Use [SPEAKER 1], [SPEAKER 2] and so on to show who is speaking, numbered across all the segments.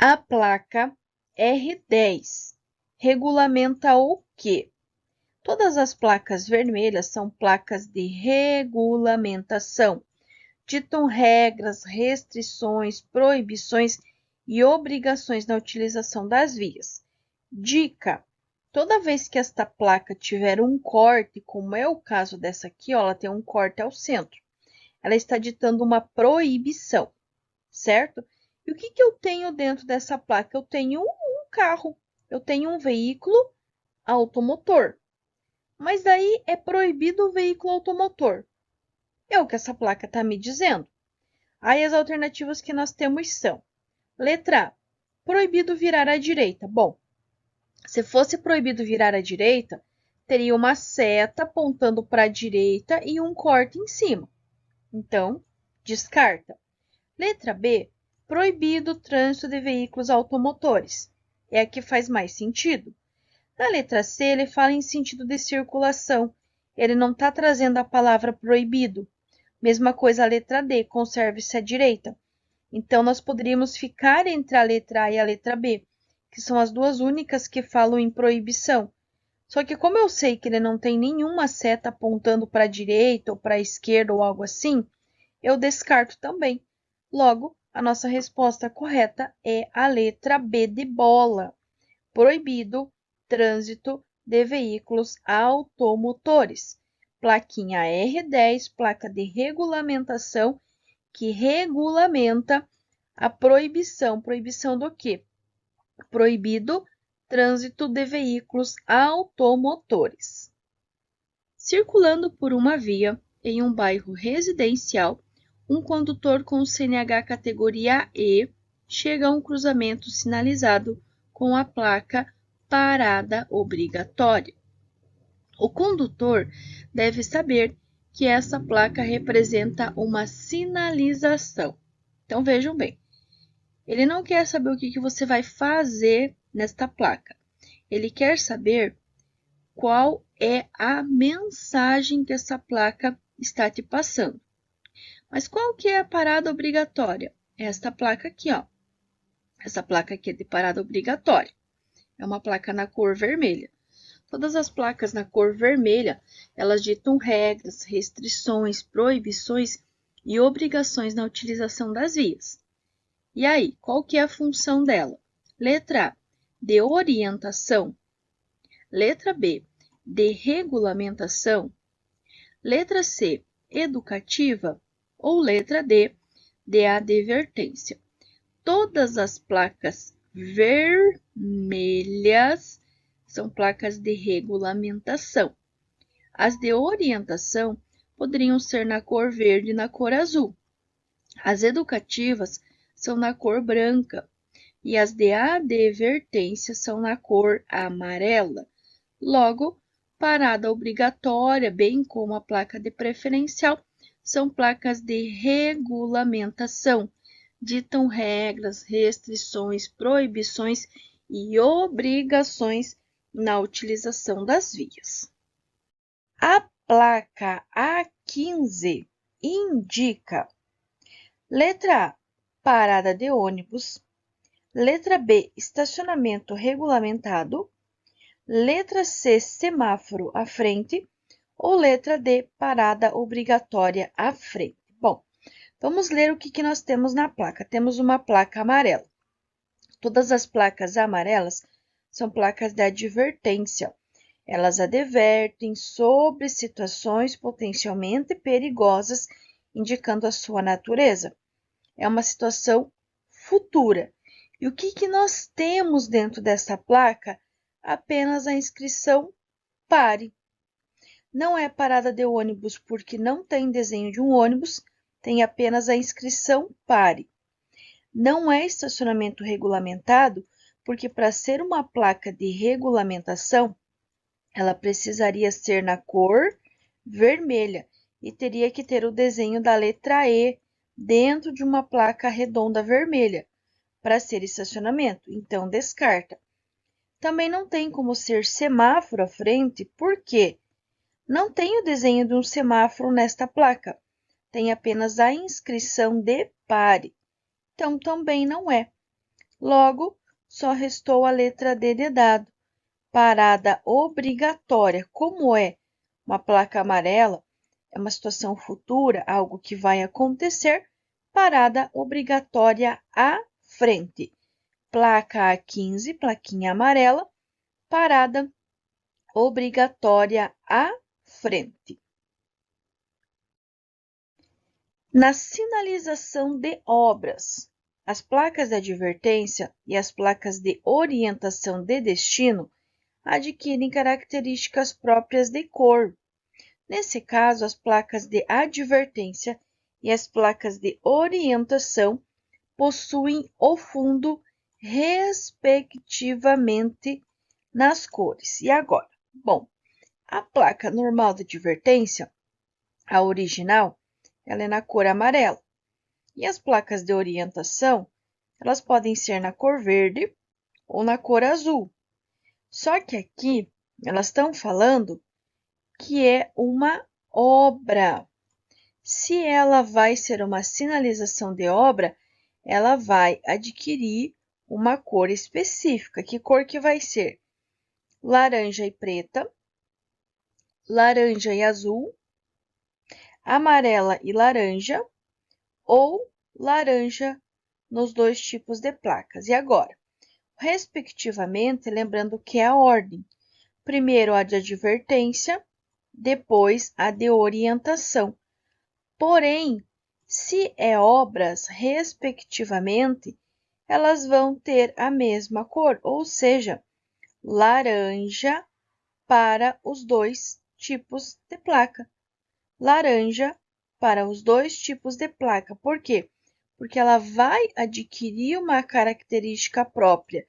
[SPEAKER 1] A placa R10 regulamenta o quê? Todas as placas vermelhas são placas de regulamentação. Ditam regras, restrições, proibições e obrigações na utilização das vias. Dica: toda vez que esta placa tiver um corte, como é o caso dessa aqui, ó, ela tem um corte ao centro, ela está ditando uma proibição, certo? E o que eu tenho dentro dessa placa? Eu tenho um carro, eu tenho um veículo automotor. Mas daí é proibido o veículo automotor. É o que essa placa está me dizendo. Aí as alternativas que nós temos são: letra A, proibido virar à direita. Bom, se fosse proibido virar à direita, teria uma seta apontando para a direita e um corte em cima. Então, descarta. Letra B, proibido o trânsito de veículos automotores. É a que faz mais sentido. Na letra C, ele fala em sentido de circulação. Ele não está trazendo a palavra proibido. Mesma coisa a letra D, conserve-se à direita. Então, nós poderíamos ficar entre a letra A e a letra B, que são as duas únicas que falam em proibição. Só que como eu sei que ele não tem nenhuma seta apontando para a direita ou para a esquerda ou algo assim, eu descarto também. Logo, a nossa resposta correta é a letra B de bola. Proibido trânsito de veículos automotores. Plaquinha R10, placa de regulamentação, que regulamenta a proibição. Proibição do quê? Proibido trânsito de veículos automotores. Circulando por uma via em um bairro residencial, um condutor com CNH categoria E chega a um cruzamento sinalizado com a placa parada obrigatória. O condutor deve saber que essa placa representa uma sinalização. Então, vejam bem, ele não quer saber o que você vai fazer nesta placa. Ele quer saber qual é a mensagem que essa placa está te passando. Mas qual que é a parada obrigatória? Esta placa aqui, ó. Essa placa aqui é de parada obrigatória. É uma placa na cor vermelha. Todas as placas na cor vermelha, elas ditam regras, restrições, proibições e obrigações na utilização das vias. E aí, qual que é a função dela? Letra A, de orientação. Letra B, de regulamentação. Letra C, educativa. Ou letra D, de advertência. Todas as placas vermelhas são placas de regulamentação. As de orientação poderiam ser na cor verde e na cor azul. As educativas são na cor branca e as de advertência são na cor amarela. Logo, parada obrigatória, bem como a placa de preferencial, são placas de regulamentação. Ditam regras, restrições, proibições e obrigações na utilização das vias. A placa A15 indica: letra A, parada de ônibus. Letra B, estacionamento regulamentado. Letra C, semáforo à frente. Ou letra D, parada obrigatória à frente. Bom, vamos ler o que nós temos na placa. Temos uma placa amarela. Todas as placas amarelas são placas de advertência. Elas advertem sobre situações potencialmente perigosas, indicando a sua natureza. É uma situação futura. E o que nós temos dentro dessa placa? Apenas a inscrição pare. Não é parada de ônibus porque não tem desenho de um ônibus, tem apenas a inscrição pare. Não é estacionamento regulamentado porque para ser uma placa de regulamentação, ela precisaria ser na cor vermelha e teria que ter o desenho da letra E dentro de uma placa redonda vermelha para ser estacionamento, então descarta. Também não tem como ser semáforo à frente, porque não tem o desenho de um semáforo nesta placa, tem apenas a inscrição de pare, então também não é. Logo, só restou a letra D de dado. Parada obrigatória. Como é uma placa amarela, é uma situação futura, algo que vai acontecer. Parada obrigatória à frente. Placa A15, plaquinha amarela. Parada obrigatória à frente. Na sinalização de obras, as placas de advertência e as placas de orientação de destino adquirem características próprias de cor. Nesse caso, as placas de advertência e as placas de orientação possuem o fundo, respectivamente, nas cores. E agora? Bom, a placa normal de advertência, a original, ela é na cor amarela. E as placas de orientação, elas podem ser na cor verde ou na cor azul. Só que aqui, elas estão falando que é uma obra. Se ela vai ser uma sinalização de obra, ela vai adquirir uma cor específica. Que cor que vai ser? Laranja e preta, laranja e azul, amarela e laranja, ou laranja nos dois tipos de placas. E agora, respectivamente, lembrando que é a ordem. Primeiro a de advertência, depois a de orientação. Porém, se é obras, respectivamente, elas vão ter a mesma cor, ou seja, laranja para os dois tipos de placa. Laranja para os dois tipos de placa. Por quê? Porque ela vai adquirir uma característica própria.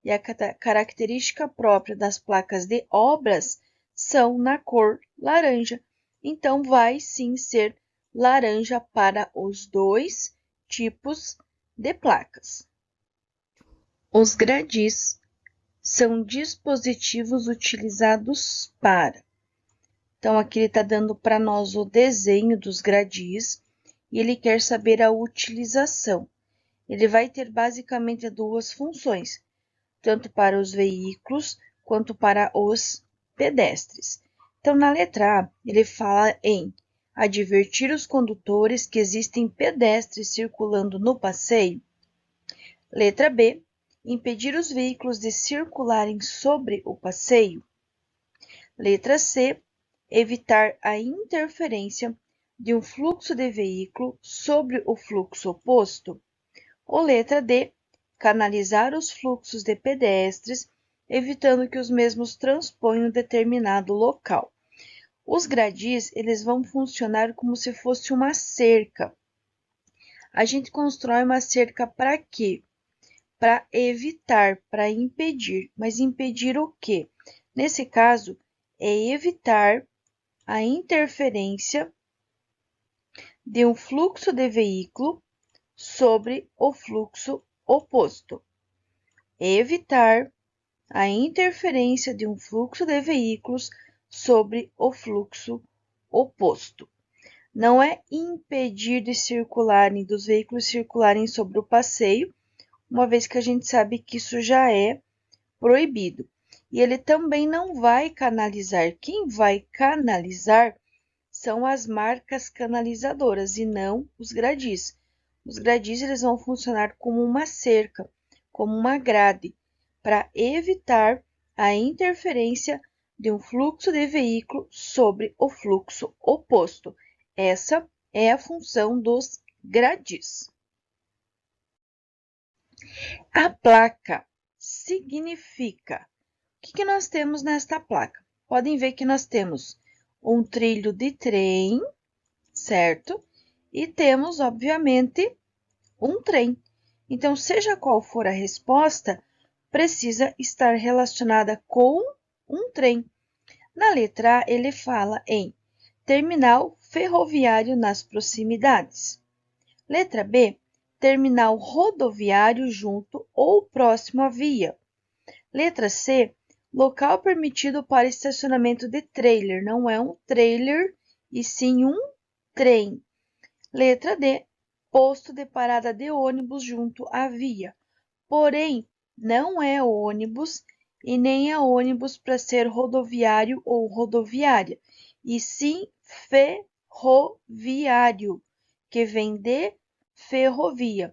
[SPEAKER 1] E a característica própria das placas de obras são na cor laranja. Então, vai sim ser laranja para os dois tipos de placas. Os gradis são dispositivos utilizados para. Então, aqui ele está dando para nós o desenho dos gradis e ele quer saber a utilização. Ele vai ter basicamente duas funções, tanto para os veículos quanto para os pedestres. Então, na letra A, ele fala em advertir os condutores que existem pedestres circulando no passeio. Letra B, impedir os veículos de circularem sobre o passeio. Letra C, evitar a interferência de um fluxo de veículo sobre o fluxo oposto. Ou letra D, canalizar os fluxos de pedestres, evitando que os mesmos transponham determinado local. Os gradis, eles vão funcionar como se fosse uma cerca. A gente constrói uma cerca para quê? Para evitar, para impedir. Mas impedir o quê? Nesse caso, é evitar a interferência de um fluxo de veículo sobre o fluxo oposto. Evitar a interferência de um fluxo de veículos sobre o fluxo oposto. Não é impedir de circularem, dos veículos circularem sobre o passeio, uma vez que a gente sabe que isso já é proibido. E ele também não vai canalizar. Quem vai canalizar são as marcas canalizadoras e não os gradis. Os gradis eles vão funcionar como uma cerca, como uma grade, para evitar a interferência de um fluxo de veículo sobre o fluxo oposto. Essa é a função dos gradis. A placa significa. O que nós temos nesta placa? Podem ver que nós temos um trilho de trem, certo? E temos, obviamente, um trem. Então, seja qual for a resposta, precisa estar relacionada com um trem. Na letra A, ele fala em terminal ferroviário nas proximidades. Letra B, terminal rodoviário junto ou próximo à via. Letra C, local permitido para estacionamento de trailer. Não é um trailer, e sim um trem. Letra D, posto de parada de ônibus junto à via. porém não é ônibus e nem é ônibus para ser rodoviário ou rodoviária, e sim ferroviário, que vem de ferrovia.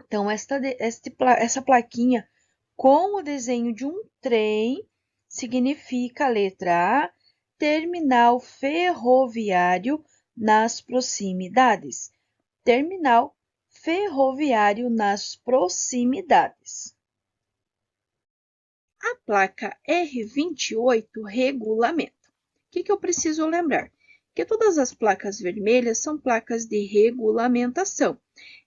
[SPEAKER 1] Então, essa plaquinha com o desenho de um trem significa, letra A, terminal ferroviário nas proximidades. Terminal ferroviário nas proximidades. A placa R28 regulamenta. O que eu preciso lembrar? Que todas as placas vermelhas são placas de regulamentação.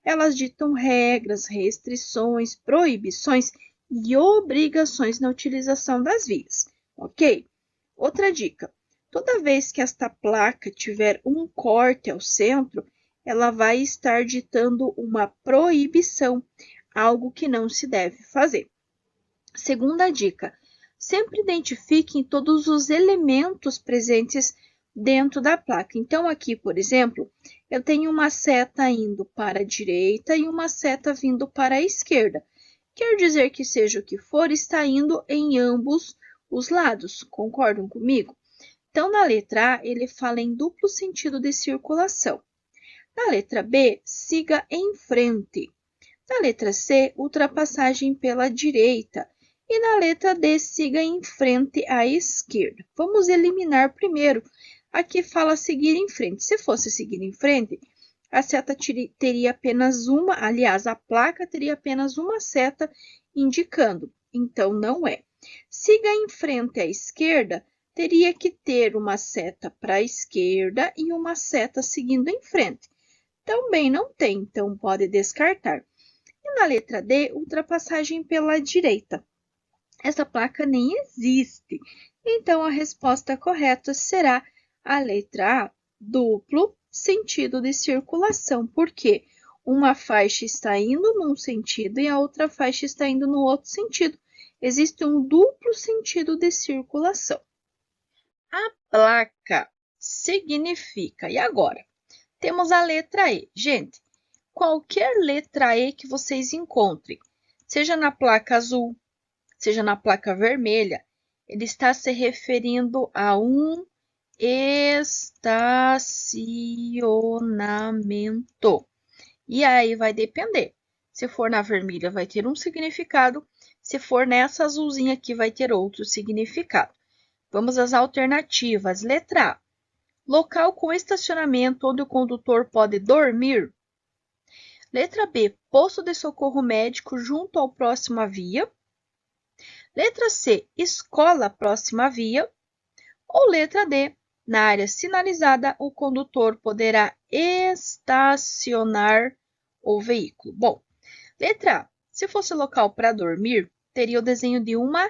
[SPEAKER 1] Elas ditam regras, restrições, proibições e obrigações na utilização das vias, ok? Outra dica: toda vez que esta placa tiver um corte ao centro, ela vai estar ditando uma proibição, algo que não se deve fazer. Segunda dica: sempre identifiquem todos os elementos presentes dentro da placa. Então, aqui, por exemplo, eu tenho uma seta indo para a direita e uma seta vindo para a esquerda. Quer dizer que seja o que for, está indo em ambos os lados. Concordam comigo? Então, na letra A, ele fala em duplo sentido de circulação. Na letra B, siga em frente. Na letra C, ultrapassagem pela direita. E na letra D, siga em frente à esquerda. Vamos eliminar primeiro. Aqui fala seguir em frente. Se fosse seguir em frente, a seta teria apenas uma, aliás, a placa teria apenas uma seta indicando. Então, não é. Siga em frente à esquerda, teria que ter uma seta para a esquerda e uma seta seguindo em frente. Também não tem, então pode descartar. E na letra D, ultrapassagem pela direita. Essa placa nem existe. Então, a resposta correta será a letra A, duplo sentido de circulação, porque uma faixa está indo num sentido e a outra faixa está indo no outro sentido. Existe um duplo sentido de circulação. A placa significa, e agora? Temos a letra E. Gente, qualquer letra E que vocês encontrem, seja na placa azul, seja na placa vermelha, ele está se referindo a um estacionamento. E aí vai depender. Se for na vermelha, vai ter um significado. Se for nessa azulzinha aqui, vai ter outro significado. Vamos às alternativas. Letra A. Local com estacionamento onde o condutor pode dormir. Letra B. Posto de socorro médico junto ao próxima via. Letra C. Escola próxima à via. Ou letra D. Na área sinalizada, o condutor poderá estacionar o veículo. Bom, letra A. Se fosse local para dormir, teria o desenho de uma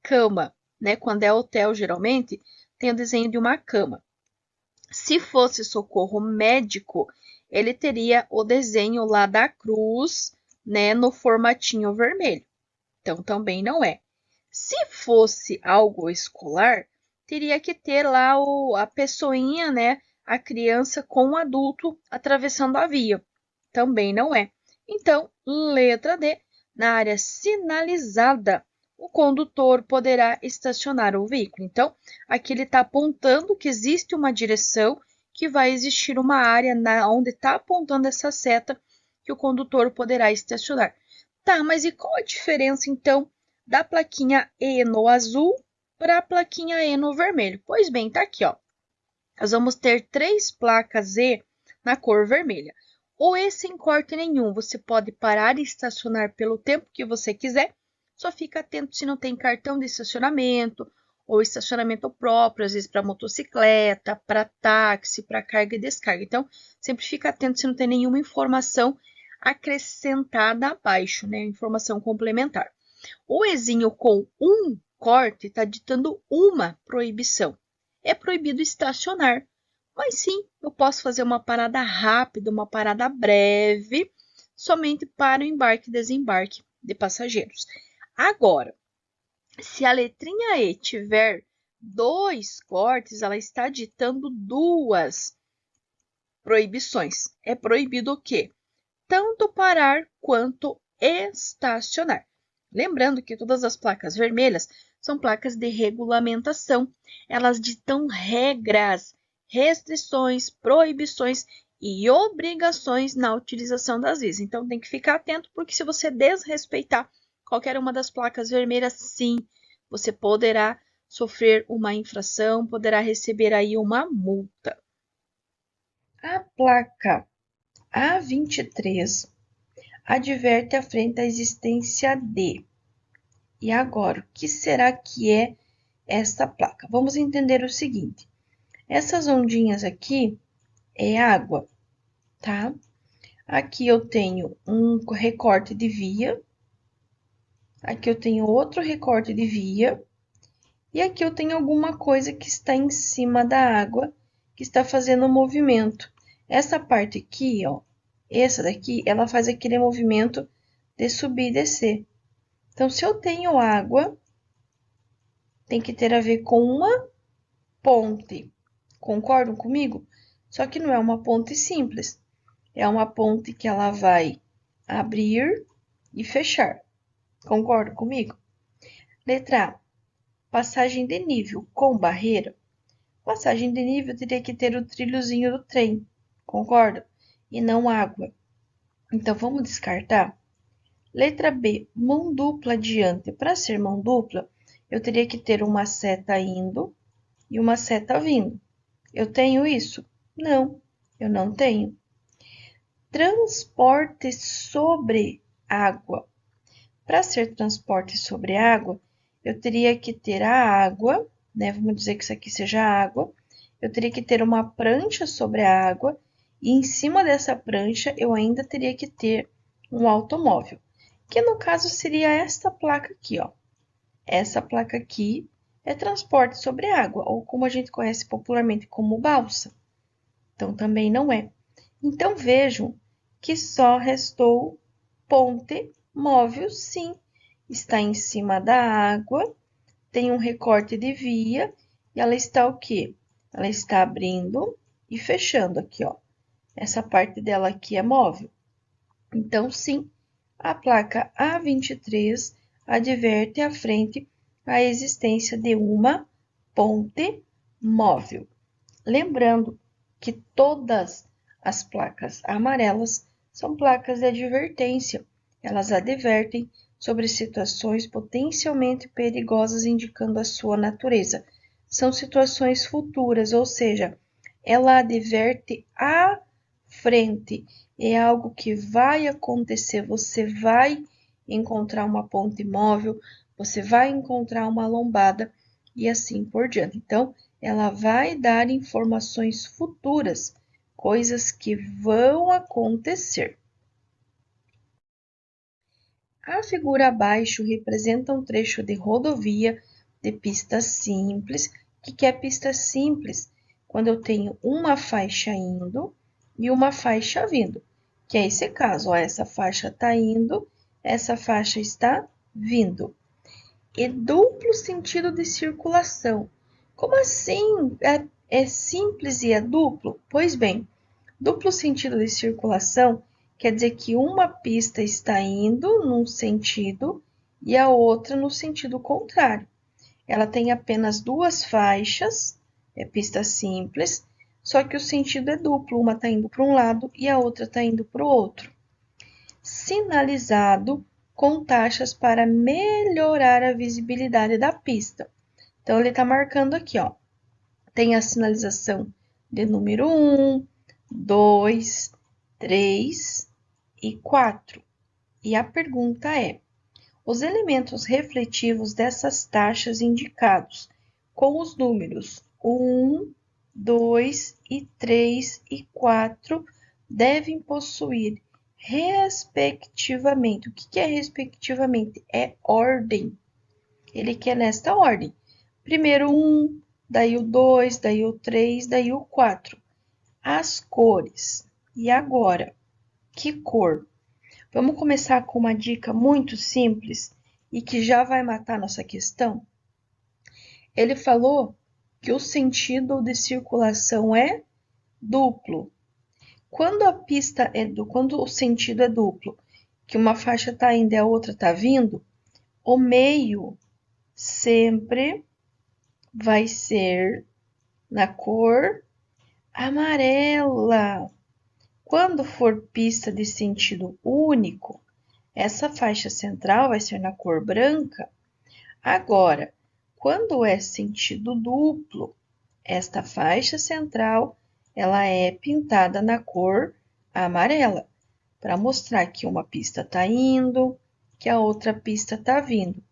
[SPEAKER 1] cama, né? Quando é hotel, geralmente, tem o desenho de uma cama. Se fosse socorro médico, ele teria o desenho lá da cruz, né? No formatinho vermelho. Então, também não é. Se fosse algo escolar, teria que ter lá a pessoinha, né? A criança com o adulto atravessando a via. Também não é. Então, letra D, na área sinalizada, o condutor poderá estacionar o veículo. Então, aqui ele está apontando que existe uma direção, que vai existir uma área onde está apontando essa seta que o condutor poderá estacionar. Tá, mas e qual a diferença, então, da plaquinha E no azul para a plaquinha E no vermelho? Pois bem, tá aqui, ó. Nós vamos ter 3 placas E na cor vermelha. Ou E sem corte nenhum, você pode parar e estacionar pelo tempo que você quiser. Só fica atento se não tem cartão de estacionamento ou estacionamento próprio, às vezes para motocicleta, para táxi, para carga e descarga. Então, sempre fica atento se não tem nenhuma informação acrescentada abaixo, né? Informação complementar. O Ezinho com um corte está ditando uma proibição. É proibido estacionar, mas sim, eu posso fazer uma parada rápida, uma parada breve, somente para o embarque e desembarque de passageiros. Agora, se a letrinha E tiver 2 cortes, ela está ditando 2 proibições. É proibido o quê? Tanto parar quanto estacionar. Lembrando que todas as placas vermelhas são placas de regulamentação. Elas ditam regras, restrições, proibições e obrigações na utilização das vias. Então, tem que ficar atento, porque se você desrespeitar qualquer uma das placas vermelhas, sim, você poderá sofrer uma infração, poderá receber aí uma multa. A placa A23 adverte à frente da existência de. E agora, o que será que é esta placa? Vamos entender o seguinte. Essas ondinhas aqui é água, tá? Aqui eu tenho um recorte de via. Aqui eu tenho outro recorte de via. E aqui eu tenho alguma coisa que está em cima da água, que está fazendo um movimento. Essa parte aqui, ó, essa daqui, ela faz aquele movimento de subir e descer. Então, se eu tenho água, tem que ter a ver com uma ponte. Concordam comigo? Só que não é uma ponte simples. É uma ponte que ela vai abrir e fechar. Concordam comigo? Letra A. Passagem de nível com barreira. Passagem de nível teria que ter o trilhozinho do trem. Concorda? E não água. Então, vamos descartar? Letra B. Mão dupla adiante. Para ser mão dupla, eu teria que ter uma seta indo e uma seta vindo. Eu tenho isso? Não, eu não tenho. Transporte sobre água. Para ser transporte sobre água, eu teria que ter a água, né? Vamos dizer que isso aqui seja água. Eu teria que ter uma prancha sobre a água e em cima dessa prancha eu ainda teria que ter um automóvel, que no caso seria esta placa aqui, ó. Essa placa aqui é transporte sobre água, ou como a gente conhece popularmente como balsa. Então, também não é. Então, vejam que só restou ponte móvel, sim. Está em cima da água, tem um recorte de via, e ela está o quê? Ela está abrindo e fechando aqui, ó. Essa parte dela aqui é móvel. Então, sim, a placa A23 adverte à frente a existência de uma ponte móvel. Lembrando que todas as placas amarelas são placas de advertência. Elas advertem sobre situações potencialmente perigosas, indicando a sua natureza. São situações futuras, ou seja, ela adverte à frente. É algo que vai acontecer. Você vai encontrar uma ponte móvel, você vai encontrar uma lombada e assim por diante. Então, ela vai dar informações futuras, coisas que vão acontecer. A figura abaixo representa um trecho de rodovia de pista simples. O que é pista simples? Quando eu tenho uma faixa indo e uma faixa vindo, que é esse caso, ó, essa faixa está indo, essa faixa está vindo. E duplo sentido de circulação. Como assim? É simples e é duplo? Pois bem, duplo sentido de circulação quer dizer que uma pista está indo num sentido e a outra no sentido contrário. Ela tem apenas duas faixas, é pista simples, só que o sentido é duplo, uma está indo para um lado e a outra está indo para o outro. Sinalizado com taxas para melhorar a visibilidade da pista. Então, ele está marcando aqui, ó. Tem a sinalização de número 1, 2, 3 e 4. E a pergunta é: os elementos refletivos dessas taxas indicados com os números 1, 2 e 3 e 4 devem possuir respectivamente. O que é respectivamente? É ordem. Ele quer nesta ordem. Primeiro 1, daí o 2, daí o 3, daí o 4. As cores. E agora, que cor? Vamos começar com uma dica muito simples e que já vai matar nossa questão. Ele falou que o sentido de circulação é duplo. Quando o sentido é duplo que uma faixa está indo e a outra está vindo, o meio sempre vai ser na cor amarela. Quando for pista de sentido único, essa faixa central vai ser na cor branca. Agora, quando é sentido duplo, esta faixa central ela é pintada na cor amarela, para mostrar que uma pista está indo, que a outra pista está vindo.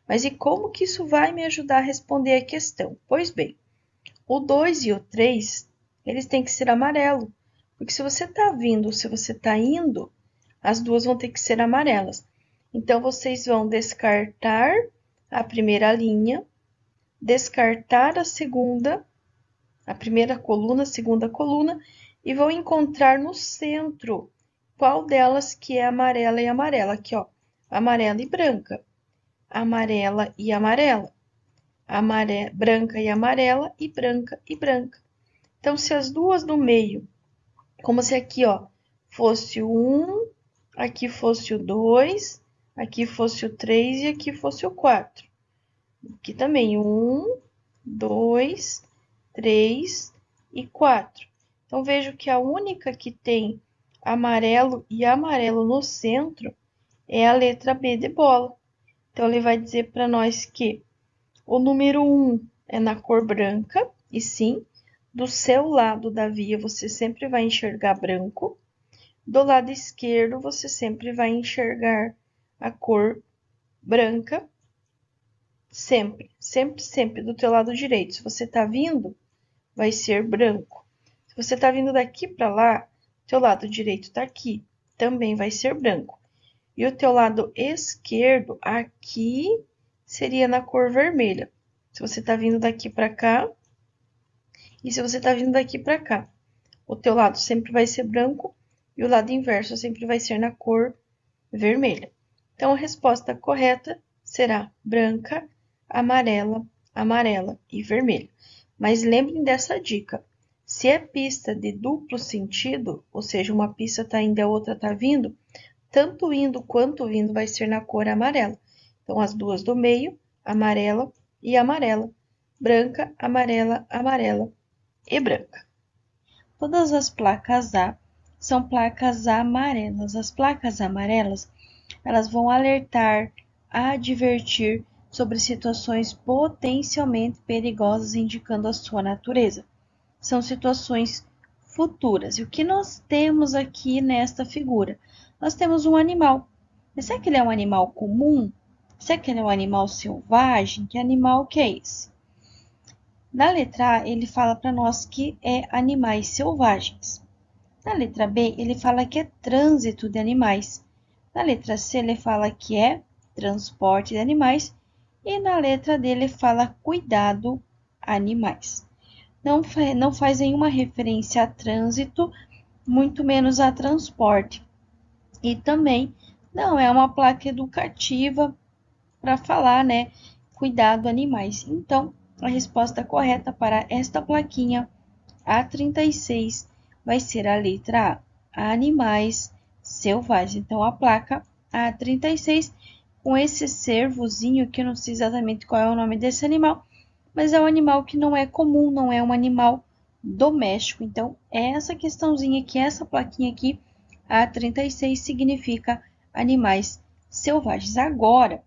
[SPEAKER 1] Mas e como que isso vai me ajudar a responder a questão? Pois bem, o 2 e o 3, eles têm que ser amarelo, porque se você está vindo ou se você está indo, as duas vão ter que ser amarelas. Então, vocês vão descartar a primeira linha, descartar a segunda, a primeira coluna, a segunda coluna, e vão encontrar no centro qual delas que é amarela e amarela. Aqui, ó, amarela e branca, amarela e amarela, branca e amarela e branca e branca. Então, se as duas do meio, como se aqui, ó, fosse o 1, aqui fosse o 2, aqui fosse o 3 e aqui fosse o 4. Aqui também, 1, 2, 3 e 4. Então, vejo que a única que tem amarelo e amarelo no centro é a letra B de bola. Então, ele vai dizer para nós que o número 1 é na cor branca, e sim, do seu lado da via você sempre vai enxergar branco. Do lado esquerdo, você sempre vai enxergar a cor branca. Sempre, sempre, sempre do teu lado direito. Se você tá vindo, vai ser branco. Se você tá vindo daqui para lá, teu lado direito tá aqui, também vai ser branco. E o teu lado esquerdo, aqui, seria na cor vermelha. Se você tá vindo daqui para cá, e se você tá vindo daqui para cá, o teu lado sempre vai ser branco e o lado inverso sempre vai ser na cor vermelha. Então, a resposta correta será branca, amarela, amarela e vermelha. Mas lembrem dessa dica. Se é pista de duplo sentido, ou seja, uma pista está indo e a outra está vindo, tanto indo quanto vindo vai ser na cor amarela. Então, as duas do meio, amarela e amarela, branca, amarela, amarela e branca. Todas as placas A são placas amarelas. As placas amarelas, elas vão alertar, advertir sobre situações potencialmente perigosas, indicando a sua natureza. São situações futuras. E o que nós temos aqui nesta figura? Nós temos um animal. Mas será que ele é um animal comum? Será que ele é um animal selvagem? Que animal que é esse? Na letra A, ele fala para nós que é animais selvagens. Na letra B, ele fala que é trânsito de animais. Na letra C, ele fala que é transporte de animais. E na letra D, ele fala cuidado animais. Não faz nenhuma referência a trânsito, muito menos a transporte. E também não é uma placa educativa para falar, né? Cuidado animais. Então, a resposta correta para esta plaquinha A36 vai ser a letra A, animais selvagens. Então, a placa A36, com esse cervozinho, que eu não sei exatamente qual é o nome desse animal, mas é um animal que não é comum, não é um animal doméstico. Então, essa questãozinha aqui, essa plaquinha aqui, A36, significa animais selvagens. Agora,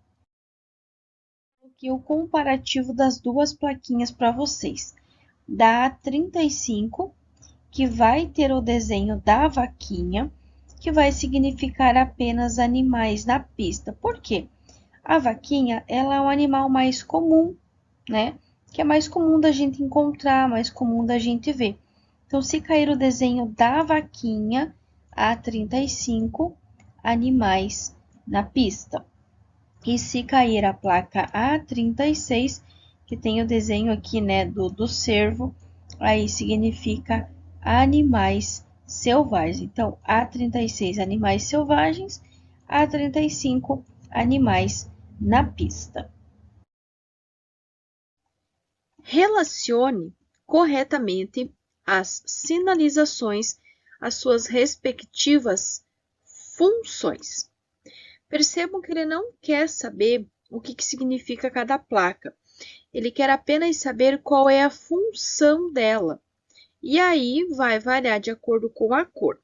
[SPEAKER 1] aqui o comparativo das duas plaquinhas para vocês. Da A35, que vai ter o desenho da vaquinha, que vai significar apenas animais na pista. Por quê? A vaquinha, ela é um animal mais comum, né? Que é mais comum da gente encontrar, mais comum da gente ver. Então, se cair o desenho da vaquinha, A35, animais na pista. E se cair a placa A36, que tem o desenho aqui, né, do cervo, aí significa animais selvagens. Então, A36, animais selvagens, A35, animais na pista. Relacione corretamente as sinalizações às suas respectivas funções. Percebam que ele não quer saber o que significa cada placa. Ele quer apenas saber qual é a função dela. E aí vai variar de acordo com a cor.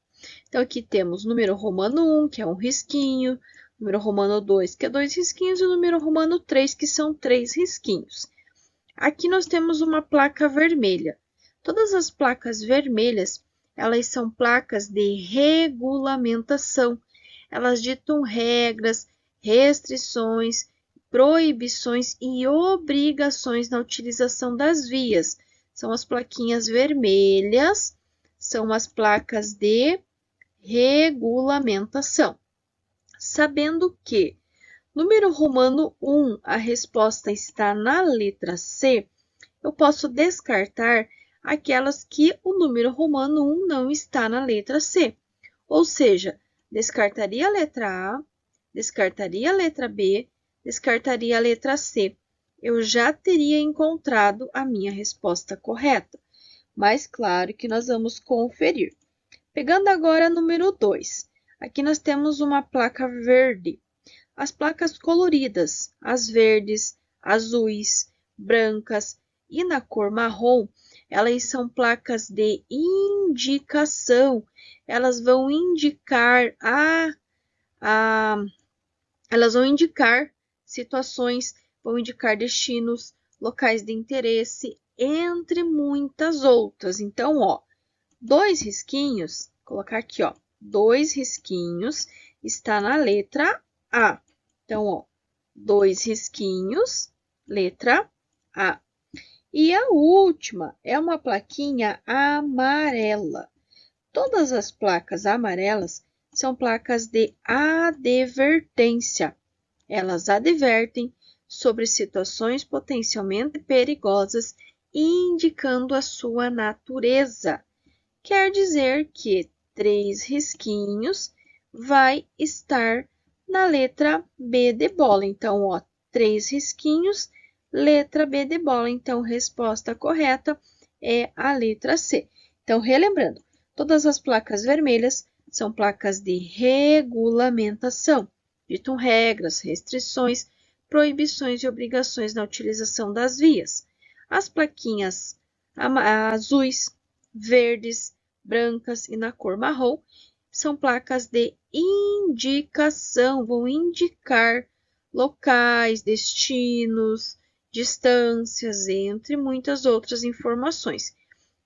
[SPEAKER 1] Então, aqui temos o número romano 1, que é um risquinho, número romano 2, que é 2 risquinhos, e o número romano 3, que são 3 risquinhos. Aqui nós temos uma placa vermelha. Todas as placas vermelhas, elas são placas de regulamentação. Elas ditam regras, restrições, proibições e obrigações na utilização das vias. São as plaquinhas vermelhas, são as placas de regulamentação. Sabendo que número romano 1, a resposta está na letra C, eu posso descartar aquelas que o número romano 1 não está na letra C. Ou seja, descartaria a letra A, descartaria a letra B, descartaria a letra C. Eu já teria encontrado a minha resposta correta. Mas claro que nós vamos conferir. Pegando agora número 2. Aqui nós temos uma placa verde. As placas coloridas, as verdes, azuis, brancas e na cor marrom, elas são placas de indicação. Elas vão indicar elas vão indicar situações, vão indicar destinos, locais de interesse, entre muitas outras. Então, ó, 2 risquinhos, vou colocar aqui, ó, 2 risquinhos está na letra A. Então, ó, 2 risquinhos, letra A. E a última é uma plaquinha amarela. Todas as placas amarelas são placas de advertência. Elas advertem sobre situações potencialmente perigosas, indicando a sua natureza. Quer dizer que 3 risquinhos vai estar na letra B de bola. Então, ó, 3 risquinhos, letra B de bola. Então, resposta correta é a letra C. Então, relembrando, todas as placas vermelhas são placas de regulamentação. Ditam regras, restrições, proibições e obrigações na utilização das vias. As plaquinhas azuis, verdes, brancas e na cor marrom são placas de indicação, vão indicar locais, destinos, distâncias, entre muitas outras informações.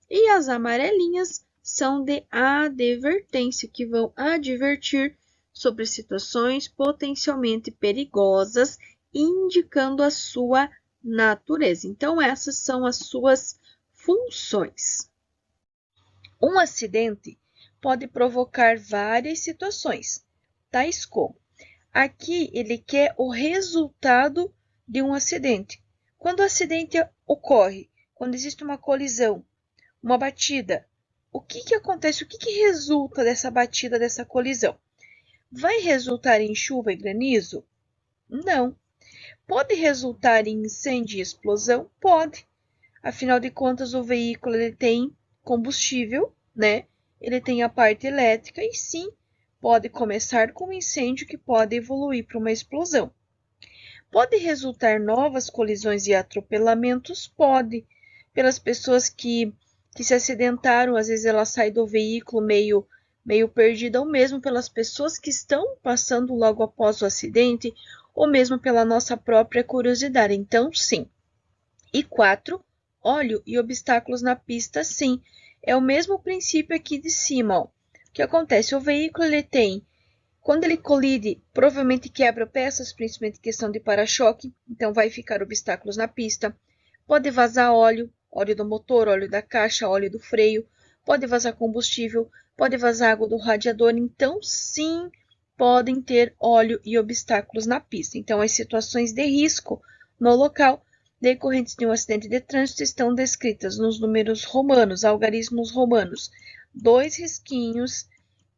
[SPEAKER 1] E as amarelinhas são de advertência, que vão advertir sobre situações potencialmente perigosas, indicando a sua natureza. Então, essas são as suas funções. Um acidente pode provocar várias situações, tais como: aqui ele quer o resultado de um acidente. Quando o acidente ocorre, quando existe uma colisão, uma batida, o que acontece? O que resulta dessa batida, dessa colisão? Vai resultar em chuva e granizo? Não. Pode resultar em incêndio e explosão? Pode. Afinal de contas, o veículo ele tem combustível, né? Ele tem a parte elétrica e sim, pode começar com um incêndio que pode evoluir para uma explosão. Pode resultar novas colisões e atropelamentos? Pode. Pelas pessoas que se acidentaram, às vezes ela sai do veículo meio perdida, ou mesmo pelas pessoas que estão passando logo após o acidente, ou mesmo pela nossa própria curiosidade. Então, sim. E 4, óleo e obstáculos na pista, sim. É o mesmo princípio aqui de cima, ó. O que acontece? O veículo, ele tem, quando ele colide, provavelmente quebra peças, principalmente questão de para-choque, então vai ficar obstáculos na pista. Pode vazar óleo, óleo do motor, óleo da caixa, óleo do freio, pode vazar combustível, pode vazar água do radiador, então sim, podem ter óleo e obstáculos na pista. Então, as situações de risco no local decorrentes de um acidente de trânsito estão descritas nos números romanos, algarismos romanos, 2 risquinhos,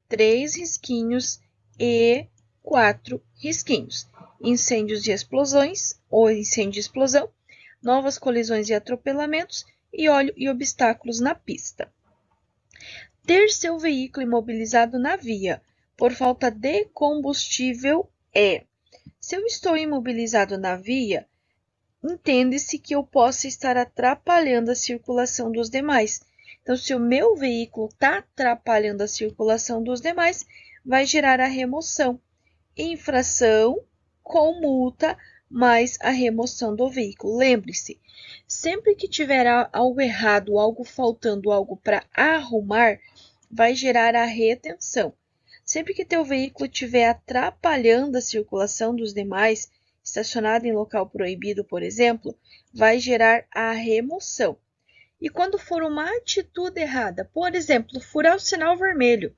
[SPEAKER 1] 3 risquinhos e 4 risquinhos. Incêndios e explosões, ou incêndio e explosão, novas colisões e atropelamentos, e óleo e obstáculos na pista. Ter seu veículo imobilizado na via por falta de combustível é: se eu estou imobilizado na via, entende-se que eu possa estar atrapalhando a circulação dos demais. Então, se o meu veículo está atrapalhando a circulação dos demais, vai gerar a remoção. Infração com multa mais a remoção do veículo. Lembre-se, sempre que tiver algo errado, algo faltando, algo para arrumar, vai gerar a retenção. Sempre que teu veículo estiver atrapalhando a circulação dos demais, estacionado em local proibido, por exemplo, vai gerar a remoção. E quando for uma atitude errada, por exemplo, furar o sinal vermelho,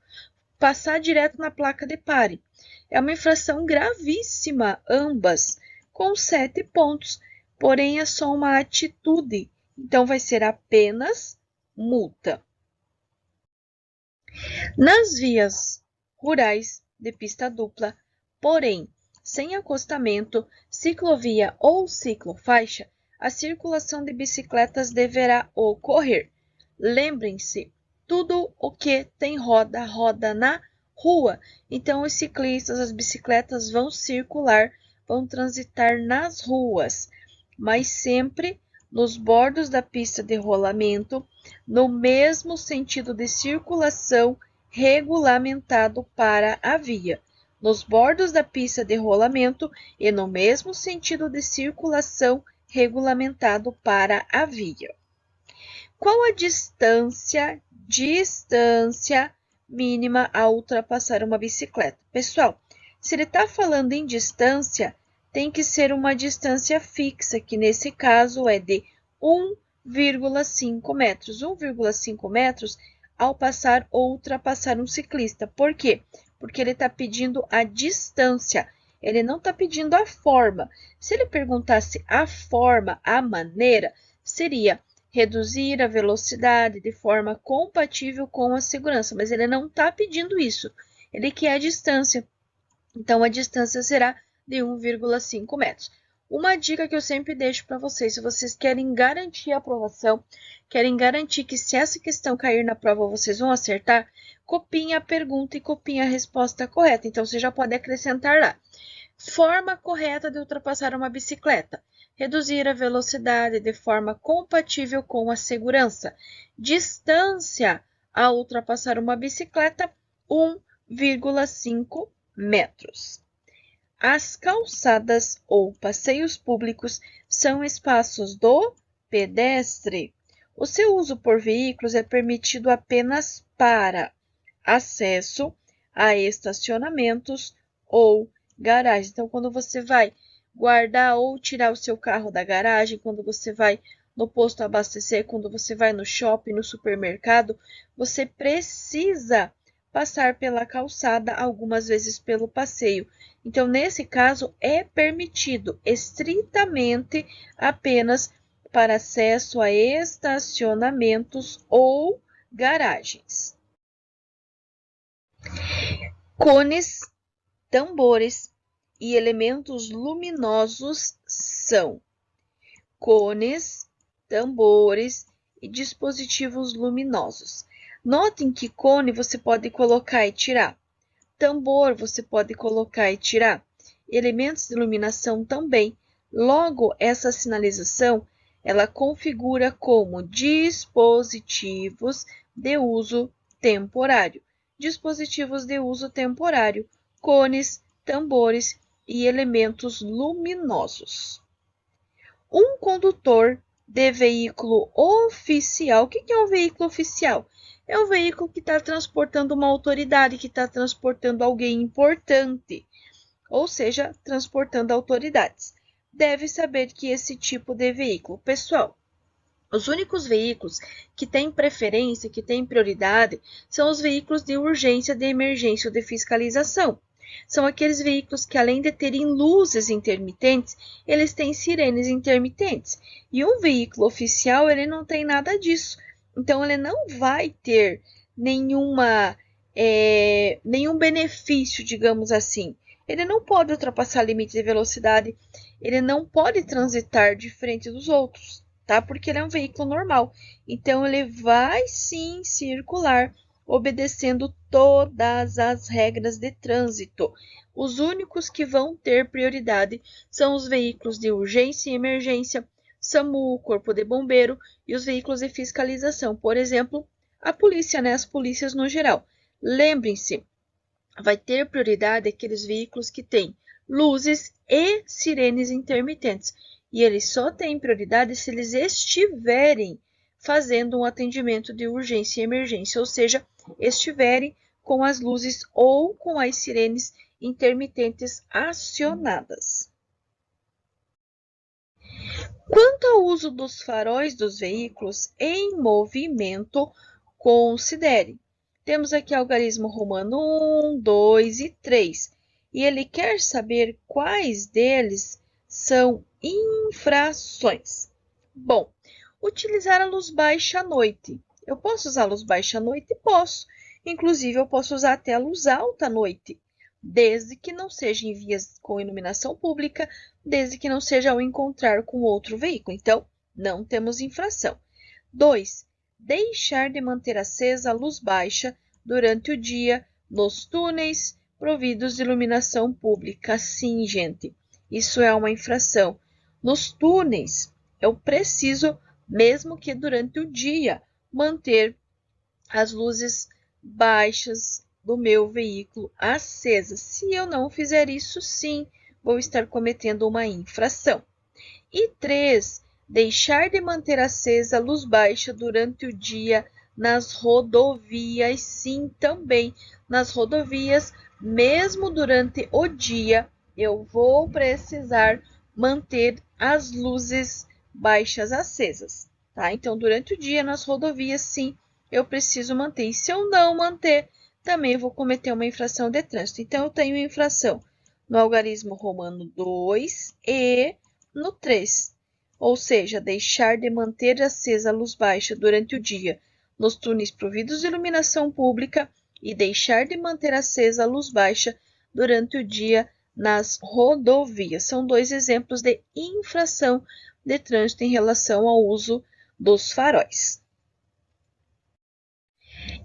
[SPEAKER 1] passar direto na placa de pare, é uma infração gravíssima, ambas, com 7 pontos, porém é só uma atitude, então vai ser apenas multa. Nas vias rurais de pista dupla, porém sem acostamento, ciclovia ou ciclofaixa, a circulação de bicicletas deverá ocorrer. Lembrem-se, tudo o que tem roda, roda na rua. Então, os ciclistas, as bicicletas vão circular, vão transitar nas ruas, mas sempre nos bordos da pista de rolamento, no mesmo sentido de circulação regulamentado para a via. Nos bordos da pista de rolamento e no mesmo sentido de circulação regulamentado para a via. Qual a distância mínima a ultrapassar uma bicicleta? Pessoal, se ele está falando em distância, tem que ser uma distância fixa, que nesse caso é de 1,5 metros. 1,5 metros ao passar ou ultrapassar um ciclista. Por quê? Porque ele está pedindo a distância, ele não está pedindo a forma. Se ele perguntasse a forma, a maneira, seria reduzir a velocidade de forma compatível com a segurança, mas ele não está pedindo isso, ele quer a distância. Então, a distância será de 1,5 metros. Uma dica que eu sempre deixo para vocês, se vocês querem garantir a aprovação, querem garantir que se essa questão cair na prova vocês vão acertar, copiem a pergunta e copiem a resposta correta. Então, você já pode acrescentar lá. Forma correta de ultrapassar uma bicicleta. Reduzir a velocidade de forma compatível com a segurança. Distância a ultrapassar uma bicicleta, 1,5 metros. As calçadas ou passeios públicos são espaços do pedestre. O seu uso por veículos é permitido apenas para acesso a estacionamentos ou garagens. Então, quando você vai guardar ou tirar o seu carro da garagem, quando você vai no posto abastecer, quando você vai no shopping, no supermercado, você precisa passar pela calçada, algumas vezes pelo passeio. Então, nesse caso, é permitido estritamente apenas para acesso a estacionamentos ou garagens. Cones, tambores e elementos luminosos são cones, tambores e dispositivos luminosos. Notem que cone você pode colocar e tirar. Tambor você pode colocar e tirar. Elementos de iluminação também. Logo, essa sinalização, ela configura como dispositivos de uso temporário. Dispositivos de uso temporário, cones, tambores e elementos luminosos. Um condutor de veículo oficial. O que é um veículo oficial? É um veículo que está transportando uma autoridade, que está transportando alguém importante, ou seja, transportando autoridades. Deve saber que esse tipo de veículo, pessoal, os únicos veículos que têm preferência, que têm prioridade, são os veículos de urgência, de emergência ou de fiscalização. São aqueles veículos que, além de terem luzes intermitentes, eles têm sirenes intermitentes. E um veículo oficial, ele não tem nada disso. Então, ele não vai ter nenhum benefício, digamos assim. Ele não pode ultrapassar limite de velocidade, ele não pode transitar diferente dos outros, tá? Porque ele é um veículo normal. Então, ele vai sim circular obedecendo todas as regras de trânsito. Os únicos que vão ter prioridade são os veículos de urgência e emergência, SAMU, Corpo de Bombeiro e os veículos de fiscalização. Por exemplo, a polícia, né? As polícias no geral. Lembrem-se, vai ter prioridade aqueles veículos que têm luzes e sirenes intermitentes. E eles só têm prioridade se eles estiverem fazendo um atendimento de urgência e emergência, ou seja, estiverem com as luzes ou com as sirenes intermitentes acionadas. Quanto ao uso dos faróis dos veículos em movimento, considere. Temos aqui o algarismo romano 1, 2 e 3. E ele quer saber quais deles são infrações. Bom, utilizar a luz baixa à noite. Eu posso usar a luz baixa à noite? Posso. Inclusive, eu posso usar até a luz alta à noite, desde que não seja em vias com iluminação pública, desde que não seja ao encontrar com outro veículo. Então, não temos infração. 2. Deixar de manter acesa a luz baixa durante o dia nos túneis providos de iluminação pública. Sim, gente, isso é uma infração. Nos túneis, eu preciso, mesmo que durante o dia, manter as luzes baixas do meu veículo acesas. Se eu não fizer isso, sim, vou estar cometendo uma infração. E 3. Deixar de manter acesa a luz baixa durante o dia nas rodovias. Sim, também nas rodovias, mesmo durante o dia, eu vou precisar manter as luzes baixas acesas, tá? Então, durante o dia nas rodovias, sim, eu preciso manter. E se eu não manter, também vou cometer uma infração de trânsito. Então, eu tenho infração no algarismo romano 2 e no 3. Ou seja, deixar de manter acesa a luz baixa durante o dia nos túneis providos de iluminação pública e deixar de manter acesa a luz baixa durante o dia nas rodovias. São dois exemplos de infração de trânsito em relação ao uso dos faróis.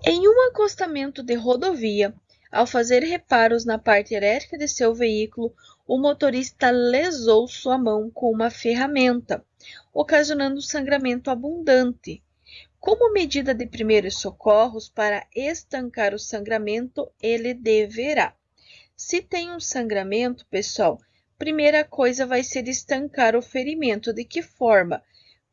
[SPEAKER 1] Em um acostamento de rodovia, ao fazer reparos na parte elétrica de seu veículo, o motorista lesou sua mão com uma ferramenta, ocasionando sangramento abundante. Como medida de primeiros socorros, para estancar o sangramento, ele deverá. Se tem um sangramento, pessoal, primeira coisa vai ser estancar o ferimento. De que forma?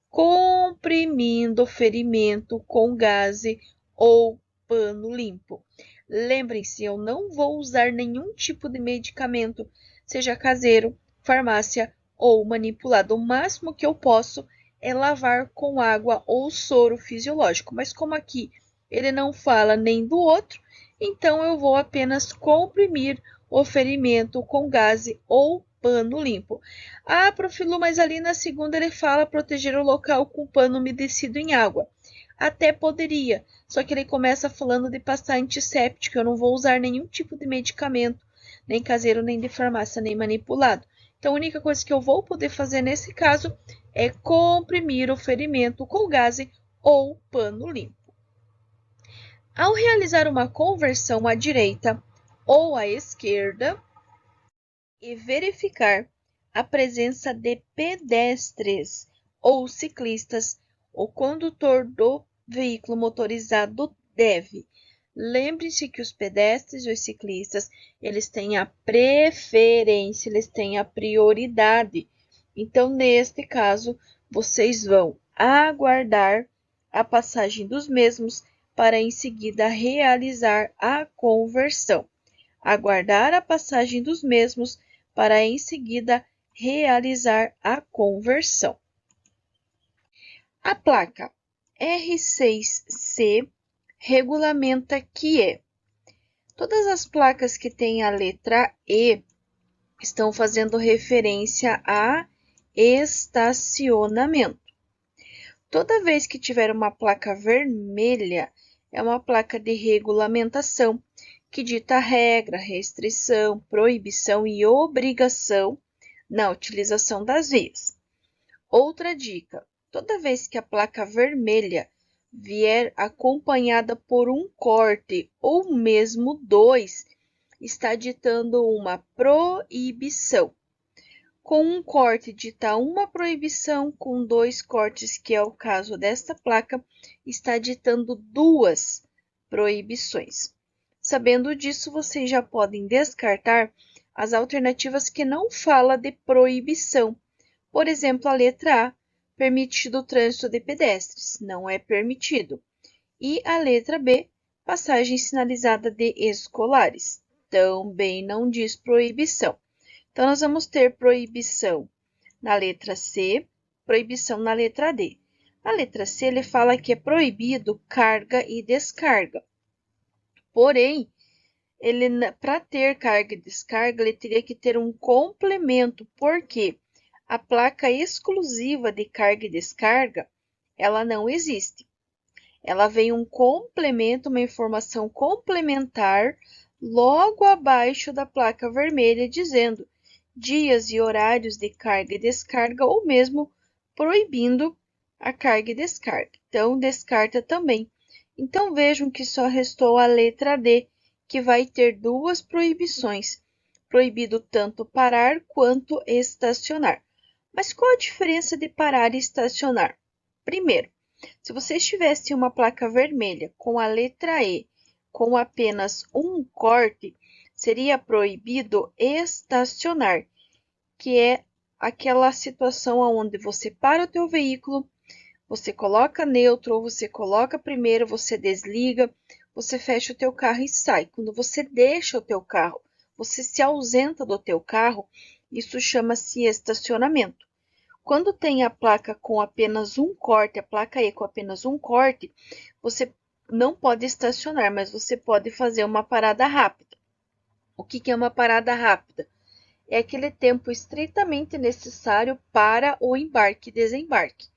[SPEAKER 1] Comprimindo o ferimento com gaze ou pano limpo. Lembrem-se, eu não vou usar nenhum tipo de medicamento, seja caseiro, farmácia ou manipulado. O máximo que eu posso é lavar com água ou soro fisiológico. Mas como aqui ele não fala nem do outro, então eu vou apenas comprimir o ferimento com gaze ou pano limpo. Ah, Profilu, mas ali na segunda ele fala proteger o local com pano umedecido em água. Até poderia, só que ele começa falando de passar antisséptico. Eu não vou usar nenhum tipo de medicamento, nem caseiro, nem de farmácia, nem manipulado. Então, a única coisa que eu vou poder fazer nesse caso é comprimir o ferimento com gaze ou pano limpo. Ao realizar uma conversão à direita ou à esquerda e verificar a presença de pedestres ou ciclistas, o condutor do veículo motorizado deve. Lembre-se que os pedestres e os ciclistas, eles têm a preferência, eles têm a prioridade. Então, neste caso, vocês vão aguardar a passagem dos mesmos para em seguida realizar a conversão. Aguardar a passagem dos mesmos para em seguida realizar a conversão. A placa R6C regulamenta que todas as placas que têm a letra E estão fazendo referência a estacionamento. Toda vez que tiver uma placa vermelha, é uma placa de regulamentação, que dita regra, restrição, proibição e obrigação na utilização das vias. Outra dica: toda vez que a placa vermelha vier acompanhada por um corte ou mesmo dois, está ditando uma proibição. Com um corte dita uma proibição, com dois cortes, que é o caso desta placa, está ditando duas proibições. Sabendo disso, vocês já podem descartar as alternativas que não falam de proibição. Por exemplo, a letra A, permitido o trânsito de pedestres, não é permitido. E a letra B, passagem sinalizada de escolares, também não diz proibição. Então, nós vamos ter proibição na letra C, proibição na letra D. Na letra C, ele fala que é proibido carga e descarga. Porém, para ter carga e descarga, ele teria que ter um complemento, porque a placa exclusiva de carga e descarga, ela não existe. Ela vem um complemento, uma informação complementar, logo abaixo da placa vermelha, dizendo dias e horários de carga e descarga, ou mesmo proibindo a carga e descarga. Então, descarta também. Então, vejam que só restou a letra D, que vai ter duas proibições. Proibido tanto parar quanto estacionar. Mas qual a diferença de parar e estacionar? Primeiro, se você estivesse uma placa vermelha com a letra E, com apenas um corte, seria proibido estacionar, que é aquela situação onde você para o teu veículo, você coloca neutro ou você coloca primeiro, você desliga, você fecha o teu carro e sai. Quando você deixa o teu carro, você se ausenta do teu carro, isso chama-se estacionamento. Quando tem a placa com apenas um corte, a placa E com apenas um corte, você não pode estacionar, mas você pode fazer uma parada rápida. O que é uma parada rápida? É aquele tempo estritamente necessário para o embarque e desembarque.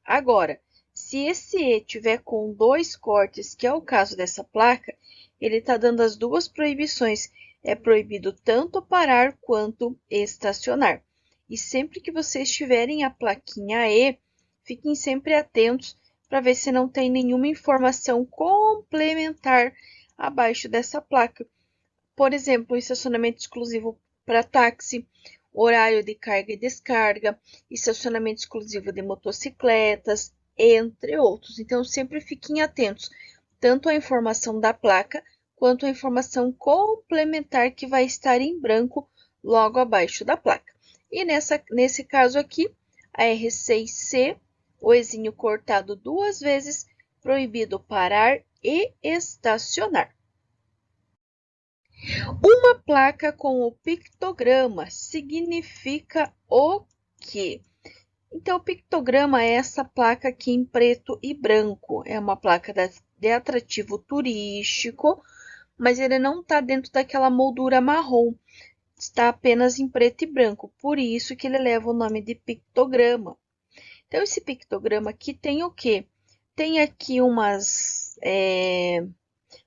[SPEAKER 1] Agora, se esse E tiver com dois cortes, que é o caso dessa placa, ele está dando as duas proibições. É proibido tanto parar quanto estacionar. E sempre que vocês tiverem a plaquinha E, fiquem sempre atentos para ver se não tem nenhuma informação complementar abaixo dessa placa. Por exemplo, estacionamento exclusivo para táxi, horário de carga e descarga, estacionamento exclusivo de motocicletas, entre outros. Então, sempre fiquem atentos, tanto à informação da placa, quanto à informação complementar que vai estar em branco logo abaixo da placa. E nesse caso aqui, a R6C, o Ezinho cortado duas vezes, proibido parar e estacionar. Uma placa com o pictograma significa o quê? Então, o pictograma é essa placa aqui em preto e branco. É uma placa de atrativo turístico, mas ele não está dentro daquela moldura marrom. Está apenas em preto e branco, por isso que ele leva o nome de pictograma. Então, esse pictograma aqui tem o quê? Tem aqui umas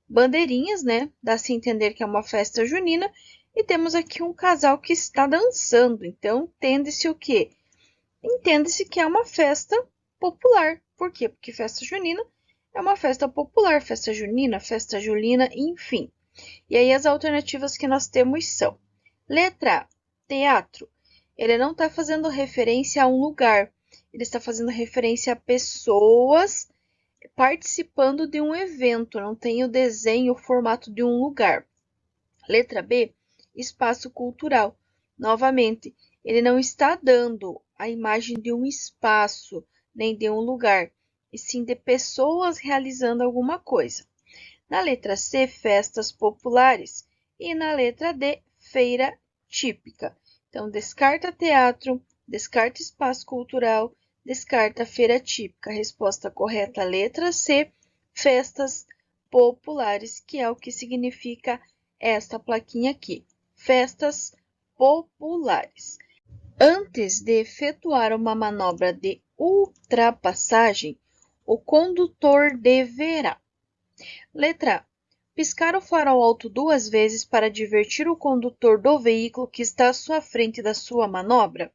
[SPEAKER 1] bandeirinhas, né? Dá-se a entender que é uma festa junina. E temos aqui um casal que está dançando. Então, entende-se o quê? Entende-se que é uma festa popular. Por quê? Porque festa junina é uma festa popular, festa junina, festa julina, enfim. E aí as alternativas que nós temos são: letra A, teatro. Ele não está fazendo referência a um lugar, ele está fazendo referência a pessoas participando de um evento, não tem o desenho, o formato de um lugar. Letra B, espaço cultural. Novamente, ele não está dando a imagem de um espaço, nem de um lugar, e sim de pessoas realizando alguma coisa. Na letra C, festas populares. E na letra D, feira típica. Então, descarta teatro, descarta espaço cultural, descarta feira típica. Resposta correta, letra C, festas populares, que é o que significa esta plaquinha aqui. Festas populares. Antes de efetuar uma manobra de ultrapassagem, o condutor deverá: letra A, piscar o farol alto duas vezes para advertir o condutor do veículo que está à sua frente da sua manobra.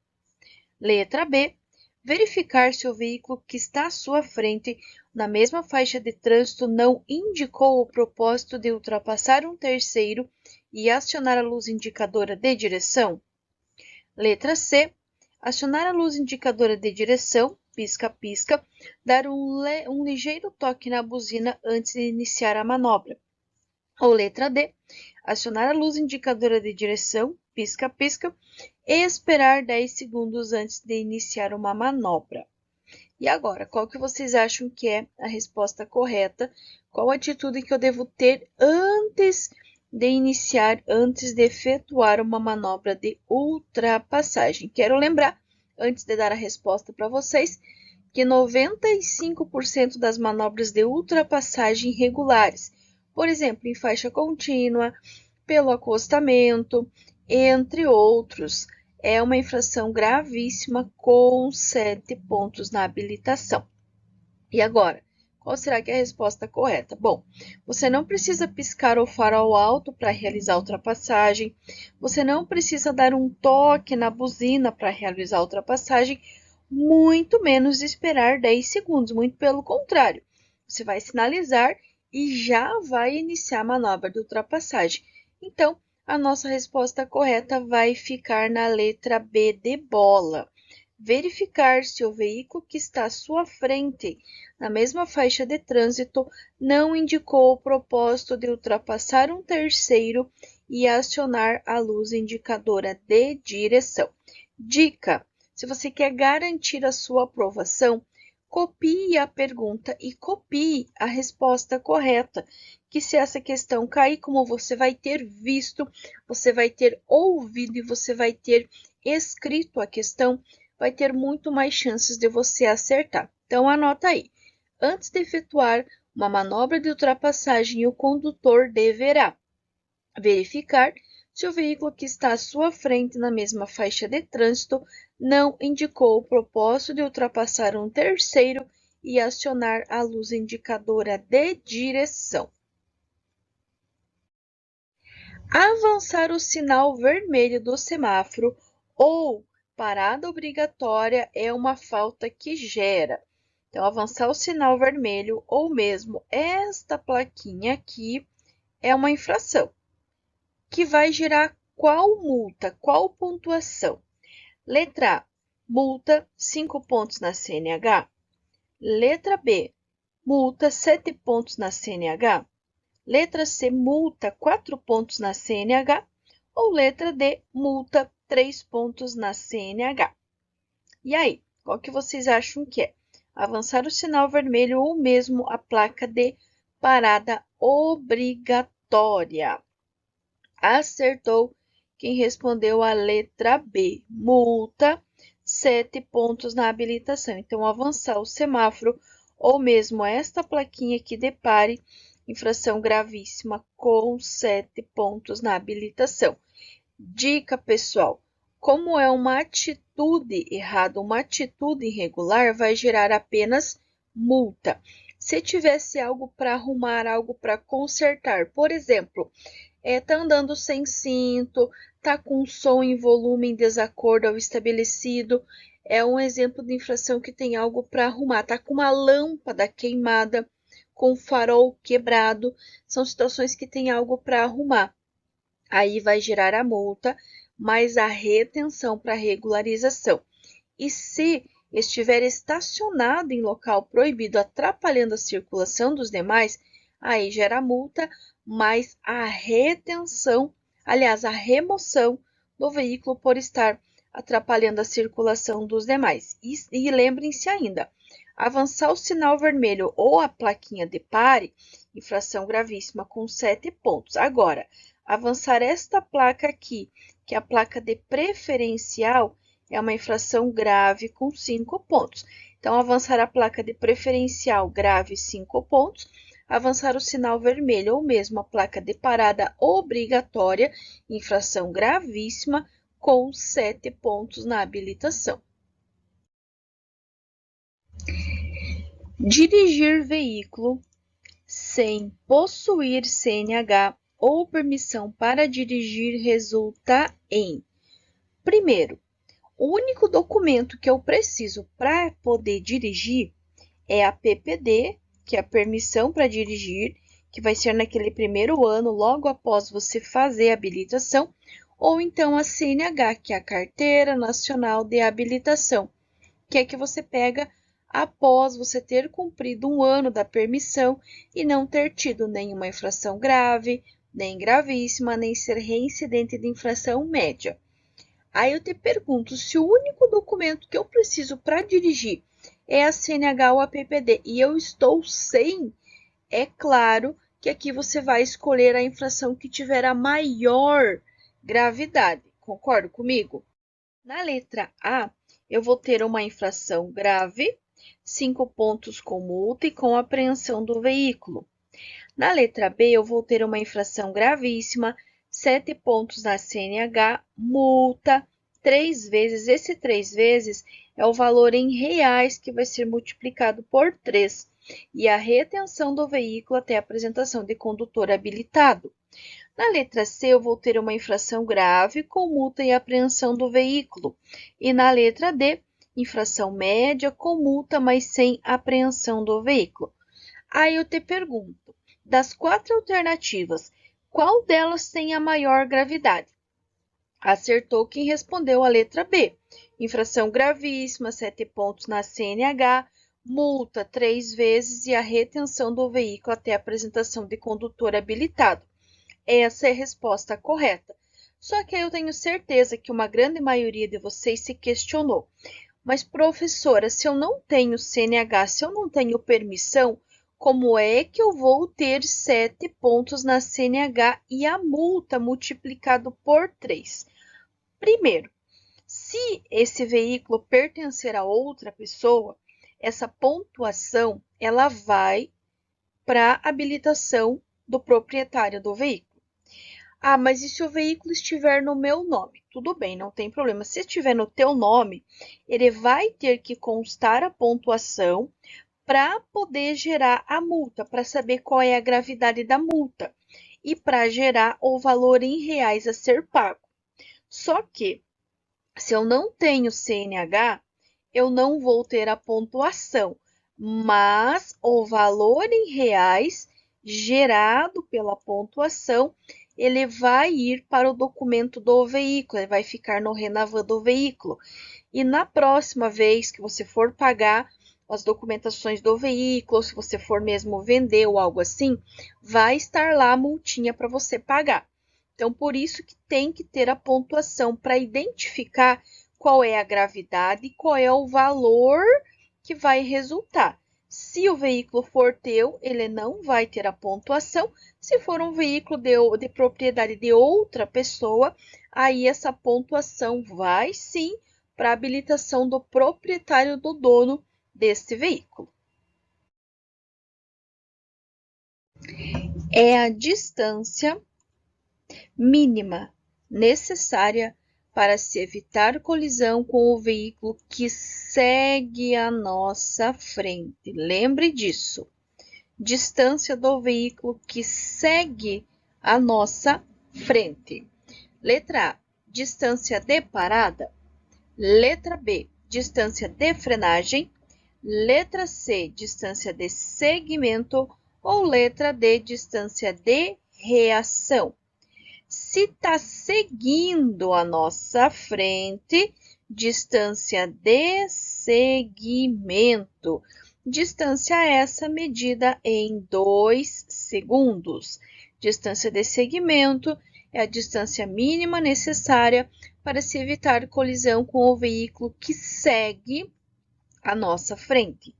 [SPEAKER 1] Letra B, Verificar se o veículo que está à sua frente, na mesma faixa de trânsito, não indicou o propósito de ultrapassar um terceiro e acionar a luz indicadora de direção. Letra C. Acionar a luz indicadora de direção, pisca-pisca, dar um ligeiro toque na buzina antes de iniciar a manobra. Ou letra D. Acionar a luz indicadora de direção, pisca-pisca, e esperar 10 segundos antes de iniciar uma manobra. E agora, qual que vocês acham que é a resposta correta? Qual atitude que eu devo ter antes de efetuar uma manobra de ultrapassagem? Quero lembrar, antes de dar a resposta para vocês, que 95% das manobras de ultrapassagem regulares, por exemplo, em faixa contínua, pelo acostamento, entre outros, é uma infração gravíssima com 7 pontos na habilitação. E agora, qual será que é a resposta correta? Bom, você não precisa piscar o farol alto para realizar a ultrapassagem, você não precisa dar um toque na buzina para realizar a ultrapassagem, muito menos esperar 10 segundos, muito pelo contrário. Você vai sinalizar e já vai iniciar a manobra de ultrapassagem. Então, a nossa resposta correta vai ficar na letra B de bola. Verificar se o veículo que está à sua frente, na mesma faixa de trânsito, não indicou o propósito de ultrapassar um terceiro e acionar a luz indicadora de direção. Dica: se você quer garantir a sua aprovação, copie a pergunta e copie a resposta correta, que se essa questão cair, como você vai ter visto, você vai ter ouvido e você vai ter escrito a questão, vai ter muito mais chances de você acertar. Então, anota aí. Antes de efetuar uma manobra de ultrapassagem, o condutor deverá verificar se o veículo que está à sua frente na mesma faixa de trânsito não indicou o propósito de ultrapassar um terceiro e acionar a luz indicadora de direção. Avançar o sinal vermelho do semáforo ou parada obrigatória é uma falta que gera. Então, avançar o sinal vermelho ou mesmo esta plaquinha aqui é uma infração que vai gerar qual multa, qual pontuação? Letra A, multa 5 pontos na CNH. Letra B, multa 7 pontos na CNH. Letra C, multa 4 pontos na CNH. Ou letra D, multa 3 pontos na CNH. E aí, qual que vocês acham que é? Avançar o sinal vermelho ou mesmo a placa de parada obrigatória? Acertou quem respondeu a letra B, multa 7 pontos na habilitação. Então, avançar o semáforo ou mesmo esta plaquinha que depare infração gravíssima com 7 pontos na habilitação. Dica, pessoal, como é uma atitude errada, uma atitude irregular, vai gerar apenas multa. Se tivesse algo para arrumar, algo para consertar, por exemplo, tá andando sem cinto, tá com som em volume em desacordo ao estabelecido, é um exemplo de infração que tem algo para arrumar, tá com uma lâmpada queimada, com farol quebrado, são situações que tem algo para arrumar. Aí vai gerar a multa, mais a retenção para regularização. E se estiver estacionado em local proibido, atrapalhando a circulação dos demais, aí gera multa, mais a retenção, aliás, a remoção do veículo por estar atrapalhando a circulação dos demais. E lembrem-se ainda, avançar o sinal vermelho ou a plaquinha de pare, infração gravíssima com 7 pontos. Agora, avançar esta placa aqui, que é a placa de preferencial, é uma infração grave com 5 pontos. Então, avançar a placa de preferencial grave 5 pontos, avançar o sinal vermelho ou mesmo a placa de parada obrigatória, infração gravíssima, com 7 pontos na habilitação. Dirigir veículo sem possuir CNH ou permissão para dirigir resulta em: primeiro, O único documento que eu preciso para poder dirigir é a PPD, que é a permissão para dirigir, que vai ser naquele primeiro ano, logo após você fazer a habilitação, ou então a CNH, que é a Carteira Nacional de Habilitação, que é que você pega após você ter cumprido um ano da permissão e não ter tido nenhuma infração grave, nem gravíssima, nem ser reincidente de infração média. Aí eu te pergunto, se o único documento que eu preciso para dirigir é a CNH ou a PPD e eu estou sem, é claro que aqui você vai escolher a infração que tiver a maior gravidade. Concorda comigo? Na letra A, eu vou ter uma infração grave, 5 pontos com multa e com apreensão do veículo. Na letra B, eu vou ter uma infração gravíssima, 7 pontos na CNH, multa 3 vezes. Esse 3 vezes é o valor em reais que vai ser multiplicado por 3 e a retenção do veículo até a apresentação de condutor habilitado. Na letra C, eu vou ter uma infração grave com multa e apreensão do veículo. E na letra D, infração média com multa, mas sem apreensão do veículo. Aí eu te pergunto, das 4 alternativas, qual delas tem a maior gravidade? Acertou quem respondeu a letra B. Infração gravíssima, 7 pontos na CNH, multa 3 vezes e a retenção do veículo até a apresentação de condutor habilitado. Essa é a resposta correta. Só que eu tenho certeza que uma grande maioria de vocês se questionou. Mas, professora, se eu não tenho CNH, se eu não tenho permissão, como é que eu vou ter 7 pontos na CNH e a multa multiplicado por 3? Primeiro, se esse veículo pertencer a outra pessoa, essa pontuação ela vai para a habilitação do proprietário do veículo. Ah, mas e se o veículo estiver no meu nome? Tudo bem, não tem problema. Se estiver no teu nome, ele vai ter que constar a pontuação para poder gerar a multa, para saber qual é a gravidade da multa e para gerar o valor em reais a ser pago. Só que, se eu não tenho CNH, eu não vou ter a pontuação, mas o valor em reais gerado pela pontuação, ele vai ir para o documento do veículo, ele vai ficar no Renavan do veículo. E na próxima vez que você for pagar as documentações do veículo, se você for mesmo vender ou algo assim, vai estar lá a multinha para você pagar. Então, por isso que tem que ter a pontuação para identificar qual é a gravidade e qual é o valor que vai resultar. Se o veículo for teu, ele não vai ter a pontuação. Se for um veículo de propriedade de outra pessoa, aí essa pontuação vai sim para a habilitação do proprietário do dono deste veículo. É a distância mínima necessária para se evitar colisão com o veículo que segue à nossa frente. Lembre disso. Distância do veículo que segue à nossa frente. Letra A, distância de parada. Letra B, distância de frenagem. Letra C, distância de segmento. Ou letra D, distância de reação. Se está seguindo a nossa frente, distância de segmento. Distância essa medida em 2 segundos. Distância de segmento é a distância mínima necessária para se evitar colisão com o veículo que segue a nossa frente.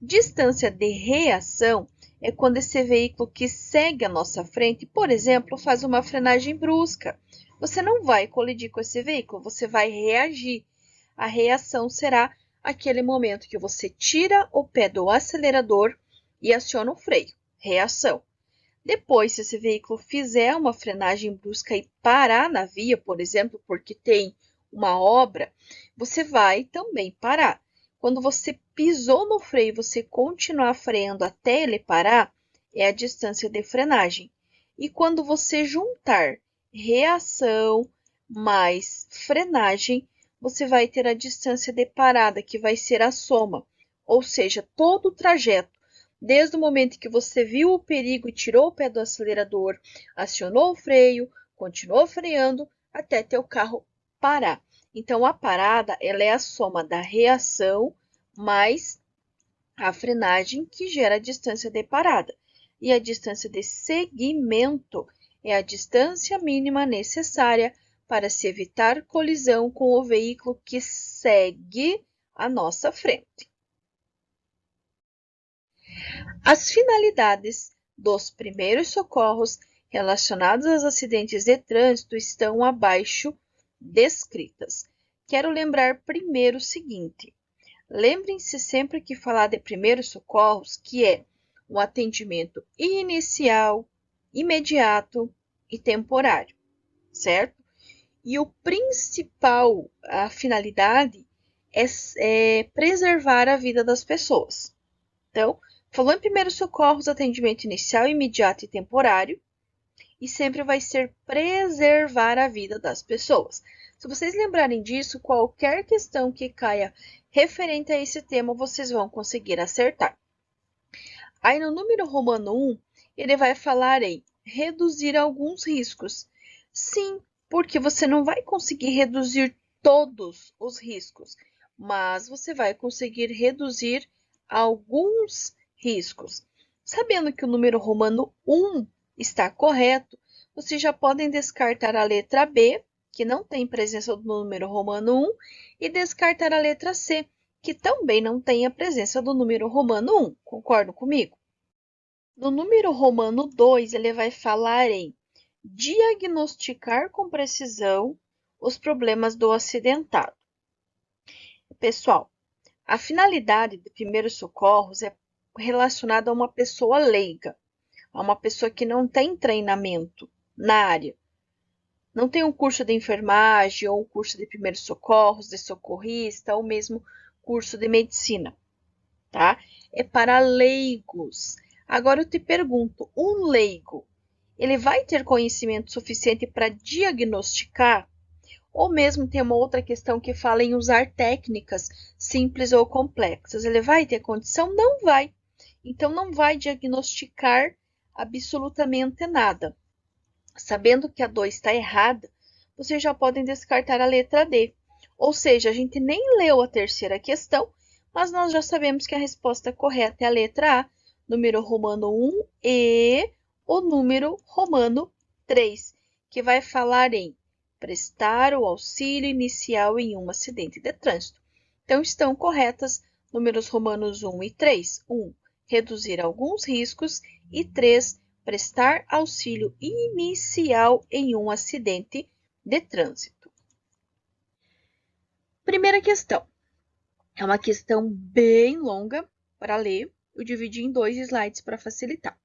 [SPEAKER 1] Distância de reação é quando esse veículo que segue a nossa frente, por exemplo, faz uma frenagem brusca. Você não vai colidir com esse veículo, você vai reagir. A reação será aquele momento que você tira o pé do acelerador e aciona o freio. Reação. Depois, se esse veículo fizer uma frenagem brusca e parar na via, por exemplo, porque tem uma obra, você vai também parar. Quando você pisou no freio e você continuar freando até ele parar, é a distância de frenagem. E quando você juntar reação mais frenagem, você vai ter a distância de parada, que vai ser a soma, ou seja, todo o trajeto, desde o momento que você viu o perigo e tirou o pé do acelerador, acionou o freio, continuou freando, até teu carro parar. Então, a parada, ela é a soma da reação mais a frenagem, que gera a distância de parada. E a distância de seguimento é a distância mínima necessária para se evitar colisão com o veículo que segue à nossa frente. As finalidades dos primeiros socorros relacionados aos acidentes de trânsito estão abaixo descritas. Quero lembrar primeiro o seguinte: lembrem-se sempre que falar de primeiros socorros, que é um atendimento inicial, imediato e temporário, certo? E o principal, a finalidade é preservar a vida das pessoas. Então, falou em primeiros socorros, atendimento inicial, imediato e temporário, e sempre vai ser preservar a vida das pessoas. Se vocês lembrarem disso, qualquer questão que caia referente a esse tema, vocês vão conseguir acertar. Aí no número romano 1, ele vai falar em reduzir alguns riscos. Sim, porque você não vai conseguir reduzir todos os riscos, mas você vai conseguir reduzir alguns riscos. Sabendo que o número romano 1 está correto, vocês já podem descartar a letra B, que não tem presença do número romano 1, e descartar a letra C, que também não tem a presença do número romano 1. Concordam comigo? No número romano 2, ele vai falar em diagnosticar com precisão os problemas do acidentado. Pessoal, a finalidade de primeiros socorros é relacionada a uma pessoa leiga, a uma pessoa que não tem treinamento na área. Não tem um curso de enfermagem ou um curso de primeiros socorros, de socorrista, ou mesmo curso de medicina, tá? É para leigos. Agora eu te pergunto, um leigo, ele vai ter conhecimento suficiente para diagnosticar? Ou mesmo tem uma outra questão que fala em usar técnicas simples ou complexas. Ele vai ter condição? Não vai. Então, não vai diagnosticar absolutamente nada. Sabendo que a 2 está errada, vocês já podem descartar a letra D. Ou seja, a gente nem leu a terceira questão, mas nós já sabemos que a resposta correta é a letra A, número romano 1 e o número romano 3, que vai falar em prestar o auxílio inicial em um acidente de trânsito. Então, estão corretas números romanos 1 e 3. 1, reduzir alguns riscos, e 3, prestar auxílio inicial em um acidente de trânsito. Primeira questão. É uma questão bem longa para ler. Eu dividi em 2 slides para facilitar.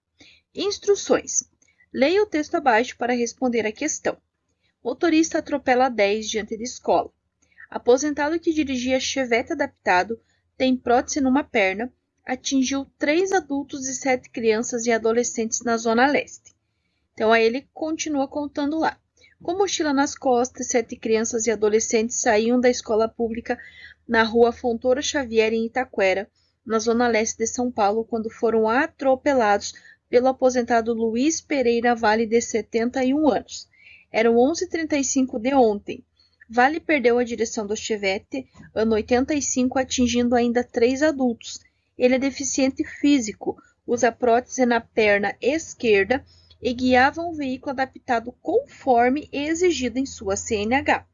[SPEAKER 1] Instruções. Leia o texto abaixo para responder a questão. Motorista atropela 10 diante de escola. Aposentado que dirigia Chevette adaptado, tem prótese numa perna, atingiu 3 adultos e 7 crianças e adolescentes na Zona Leste. Então, aí ele continua contando lá. Com mochila nas costas, 7 crianças e adolescentes saíam da escola pública na rua Fontoura Xavier, em Itaquera, na Zona Leste de São Paulo, quando foram atropelados pelo aposentado Luiz Pereira Vale, de 71 anos. Eram 11h35 de ontem. Vale perdeu a direção do Chevette, ano 85, atingindo ainda 3 adultos. Ele é deficiente físico, usa prótese na perna esquerda e guiava um veículo adaptado conforme exigido em sua CNH.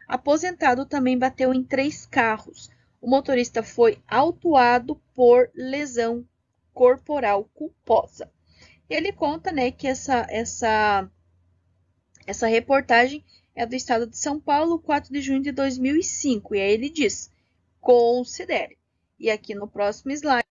[SPEAKER 1] Aposentado também bateu em 3 carros. O motorista foi autuado por lesão corporal culposa. Ele conta, né, que essa reportagem é do estado de São Paulo, 4 de junho de 2005. E aí ele diz, considere. E aqui no próximo slide,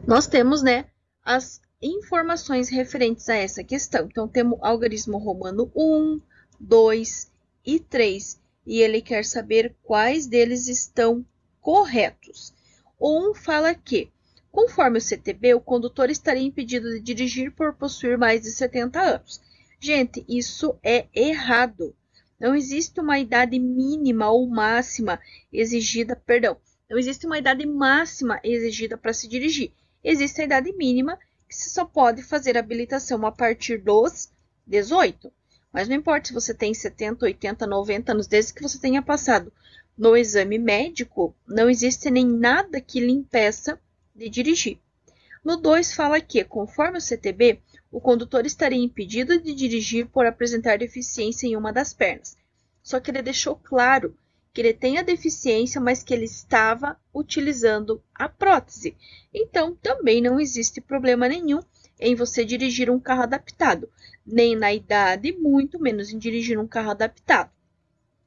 [SPEAKER 1] nós temos, né, as informações referentes a essa questão. Então, temos o algarismo romano 1, 2 e 3. E ele quer saber quais deles estão corretos. O 1 fala que, conforme o CTB, o condutor estaria impedido de dirigir por possuir mais de 70 anos. Gente, isso é errado. Não existe uma idade mínima ou máxima exigida, perdão, não existe uma idade máxima exigida para se dirigir. Existe a idade mínima, que se só pode fazer habilitação a partir dos 18. Mas não importa se você tem 70, 80, 90 anos, desde que você tenha passado no exame médico, não existe nem nada que lhe impeça de dirigir. No 2 fala que, conforme o CTB, o condutor estaria impedido de dirigir por apresentar deficiência em uma das pernas. Só que ele deixou claro que ele tem a deficiência, mas que ele estava utilizando a prótese. Então, também não existe problema nenhum em você dirigir um carro adaptado, nem na idade, muito menos em dirigir um carro adaptado.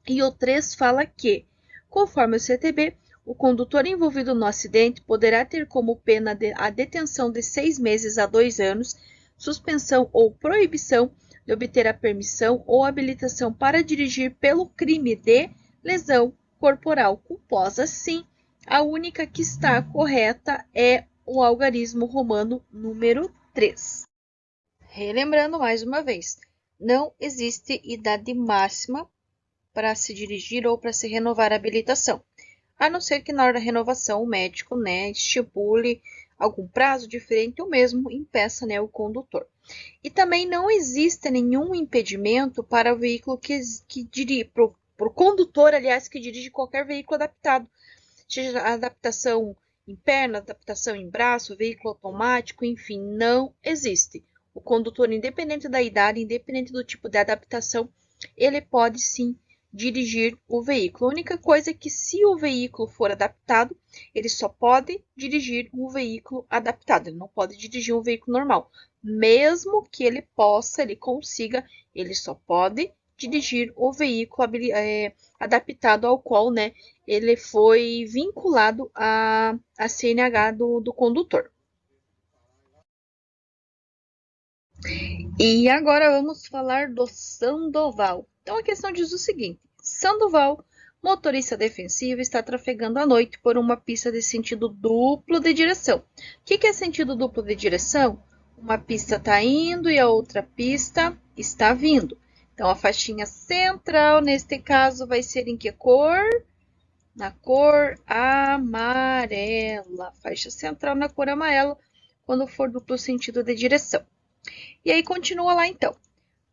[SPEAKER 1] E o 3 fala que, conforme o CTB, o condutor envolvido no acidente poderá ter como pena a detenção de 6 meses a 2 anos, suspensão ou proibição de obter a permissão ou habilitação para dirigir pelo crime de lesão corporal culposa. Sim, a única que está correta é o algarismo romano número 3. Relembrando mais uma vez, não existe idade máxima para se dirigir ou para se renovar a habilitação, a não ser que na hora da renovação o médico, estipule algum prazo diferente ou mesmo impeça, o condutor. E também não existe nenhum impedimento para o veículo que dirige, para o condutor, aliás, que dirige qualquer veículo adaptado, seja adaptação em perna, adaptação em braço, veículo automático, enfim, não existe. O condutor, independente da idade, independente do tipo de adaptação, ele pode sim dirigir o veículo. A única coisa é que, se o veículo for adaptado, ele só pode dirigir um veículo adaptado, ele não pode dirigir um veículo normal. Mesmo que ele consiga, ele só pode dirigir o veículo adaptado ao qual, ele foi vinculado à CNH do condutor. E agora vamos falar do Sandoval. Então a questão diz o seguinte: Sandoval, motorista defensivo, está trafegando à noite por uma pista de sentido duplo de direção. O que é sentido duplo de direção? Uma pista está indo e a outra pista está vindo. Então a faixinha central, neste caso, vai ser em que cor? Na cor amarela. Faixa central na cor amarela, quando for duplo sentido de direção. E aí continua lá então.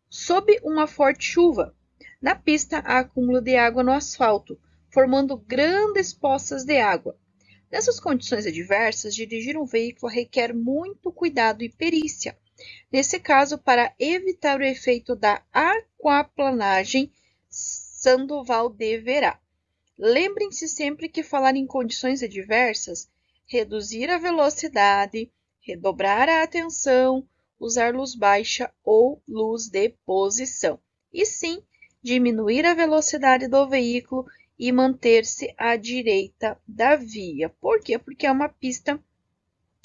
[SPEAKER 1] Sob uma forte chuva, na pista há acúmulo de água no asfalto, formando grandes poças de água. Nessas condições adversas, dirigir um veículo requer muito cuidado e perícia. Nesse caso, para evitar o efeito da aquaplanagem, Sandoval deverá. Lembrem-se sempre que falar em condições adversas, reduzir a velocidade, redobrar a atenção, usar luz baixa ou luz de posição. E sim, diminuir a velocidade do veículo e manter-se à direita da via. Por quê? Porque é uma pista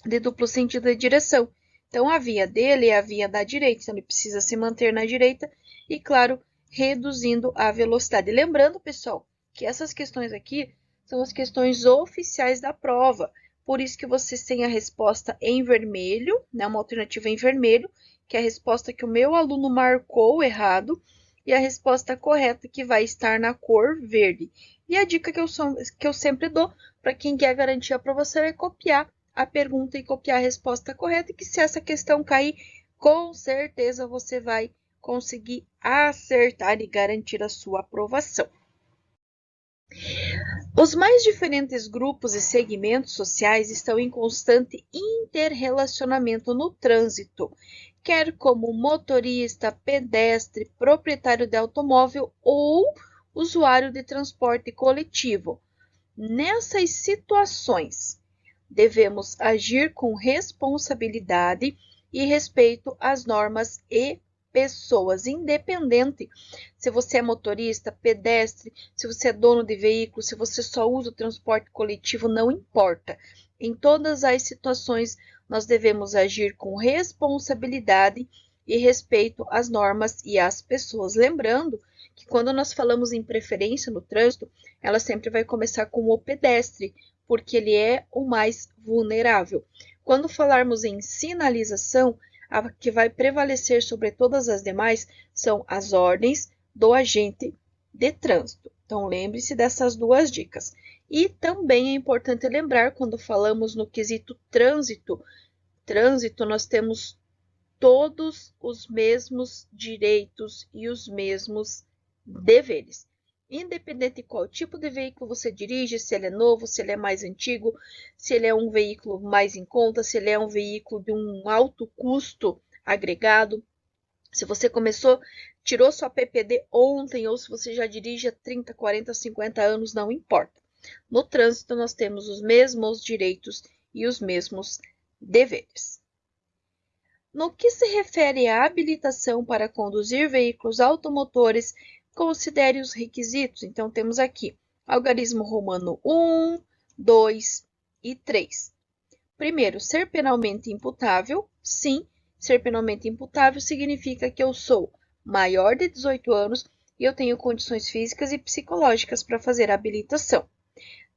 [SPEAKER 1] de duplo sentido de direção. Então, a via dele é a via da direita, então ele precisa se manter na direita e, claro, reduzindo a velocidade. Lembrando, pessoal, que essas questões aqui são as questões oficiais da prova. Por isso que vocês têm a resposta em vermelho, uma alternativa em vermelho, que é a resposta que o meu aluno marcou errado, e a resposta correta que vai estar na cor verde. E a dica que eu sempre dou para quem quer garantir a aprovação é copiar a pergunta e copiar a resposta correta, e que se essa questão cair, com certeza você vai conseguir acertar e garantir a sua aprovação. Os mais diferentes grupos e segmentos sociais estão em constante interrelacionamento no trânsito, quer como motorista, pedestre, proprietário de automóvel ou usuário de transporte coletivo. Nessas situações, devemos agir com responsabilidade e respeito às normas e pessoas, independente se você é motorista, pedestre, se você é dono de veículo, se você só usa o transporte coletivo, não importa. Em todas as situações, nós devemos agir com responsabilidade e respeito às normas e às pessoas. Lembrando que quando nós falamos em preferência no trânsito, ela sempre vai começar com o pedestre, porque ele é o mais vulnerável. Quando falarmos em sinalização, a que vai prevalecer sobre todas as demais são as ordens do agente de trânsito. Então, lembre-se dessas duas dicas. E também é importante lembrar, quando falamos no quesito trânsito, nós temos todos os mesmos direitos e os mesmos deveres. Independente de qual tipo de veículo você dirige, se ele é novo, se ele é mais antigo, se ele é um veículo mais em conta, se ele é um veículo de um alto custo agregado, se você tirou sua PPD ontem ou se você já dirige há 30, 40, 50 anos, não importa. No trânsito, nós temos os mesmos direitos e os mesmos deveres. No que se refere à habilitação para conduzir veículos automotores, considere os requisitos. Então, temos aqui algarismo romano 1, 2 e 3. Primeiro, ser penalmente imputável. Sim, ser penalmente imputável significa que eu sou maior de 18 anos e eu tenho condições físicas e psicológicas para fazer a habilitação.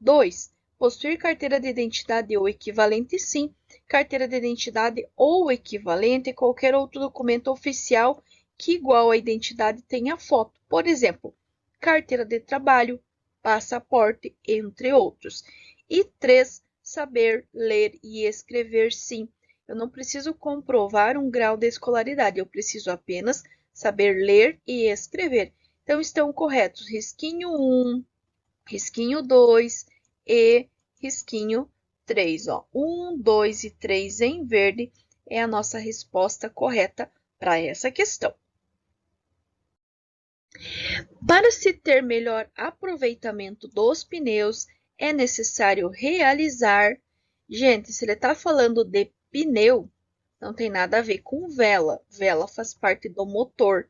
[SPEAKER 1] 2. Possuir carteira de identidade ou equivalente, sim. Carteira de identidade ou equivalente é qualquer outro documento oficial que, igual à identidade, tenha foto. Por exemplo, carteira de trabalho, passaporte, entre outros. E 3. Saber ler e escrever, sim. Eu não preciso comprovar um grau de escolaridade, eu preciso apenas saber ler e escrever. Então, estão corretos risquinho 1, risquinho 2 e risquinho 3. 1, 2 e 3 em verde é a nossa resposta correta para essa questão. Para se ter melhor aproveitamento dos pneus, é necessário realizar... Gente, se ele está falando de pneu, não tem nada a ver com vela. Vela faz parte do motor.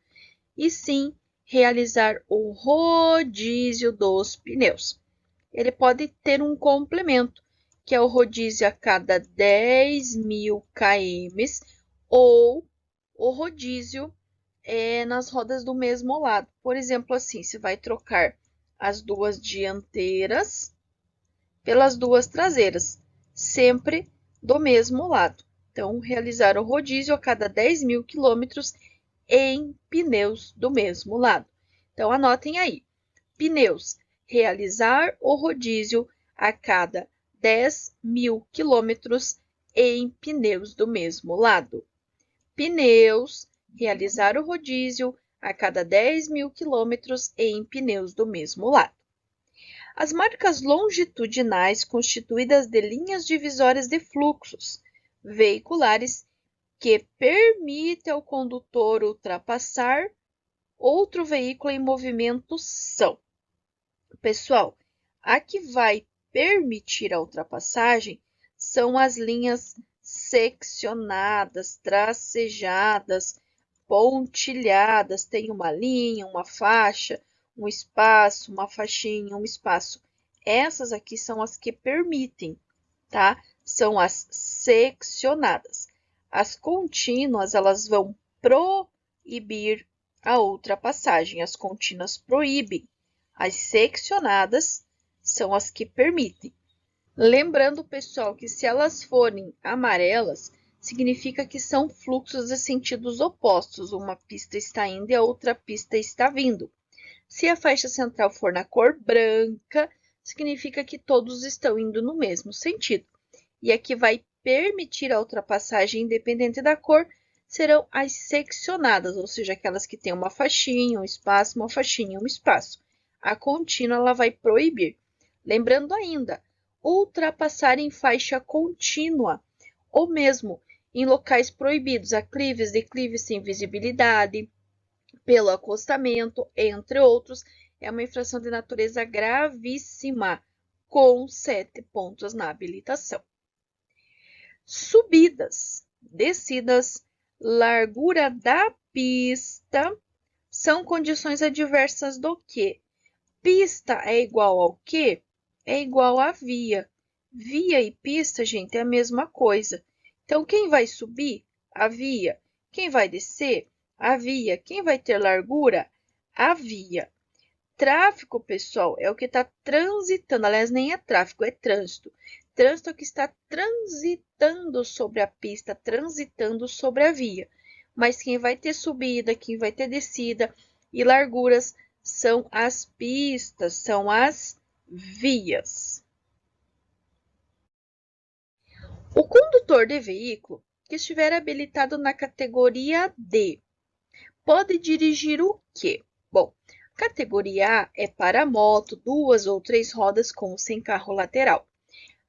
[SPEAKER 1] E sim, realizar o rodízio dos pneus. Ele pode ter um complemento, que é o rodízio a cada 10.000 km ou o rodízio nas rodas do mesmo lado. Por exemplo, assim, você vai trocar as duas dianteiras pelas duas traseiras, sempre do mesmo lado. Então, realizar o rodízio a cada 10.000 km em pneus do mesmo lado. Então, anotem aí. Pneus. Realizar o rodízio a cada 10.000 km em pneus do mesmo lado. Pneus. Realizar o rodízio a cada 10.000 km em pneus do mesmo lado. As marcas longitudinais constituídas de linhas divisórias de fluxos veiculares que permitem ao condutor ultrapassar outro veículo em movimento são. Pessoal, a que vai permitir a ultrapassagem são as linhas seccionadas, tracejadas, pontilhadas. Tem uma linha, uma faixa, um espaço, uma faixinha, um espaço. Essas aqui são as que permitem, tá? São as seccionadas. As contínuas, elas vão proibir a ultrapassagem. As contínuas proíbem. As seccionadas são as que permitem. Lembrando, pessoal, que se elas forem amarelas, significa que são fluxos de sentidos opostos. Uma pista está indo e a outra pista está vindo. Se a faixa central for na cor branca, significa que todos estão indo no mesmo sentido. E a que vai permitir a ultrapassagem, independente da cor, serão as seccionadas, ou seja, aquelas que têm uma faixinha, um espaço, uma faixinha, um espaço. A contínua ela vai proibir. Lembrando ainda, ultrapassar em faixa contínua, ou mesmo em locais proibidos, aclives, declives sem visibilidade, pelo acostamento, entre outros, é uma infração de natureza gravíssima, com 7 pontos na habilitação. Subidas, descidas, largura da pista são condições adversas do quê? Pista é igual ao quê? É igual a via. Via e pista, gente, é a mesma coisa. Então, quem vai subir? A via. Quem vai descer? A via. Quem vai ter largura? A via. Tráfego, pessoal, é o que está transitando. Aliás, nem é tráfego, é trânsito. Trânsito é o que está transitando sobre a pista, transitando sobre a via. Mas quem vai ter subida, quem vai ter descida e larguras são as pistas, são as vias. O condutor de veículo que estiver habilitado na categoria D pode dirigir o quê? Bom, categoria A é para moto, 2 ou 3 rodas com ou sem carro lateral.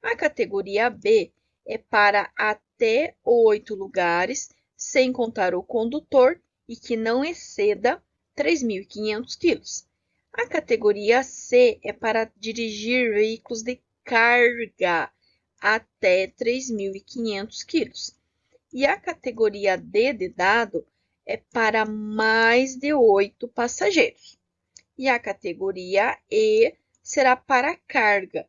[SPEAKER 1] A categoria B é para até 8 lugares, sem contar o condutor, e que não exceda 3.500 quilos. A categoria C é para dirigir veículos de carga até 3.500 quilos. E a categoria D de dado é para mais de 8 passageiros. E a categoria E será para carga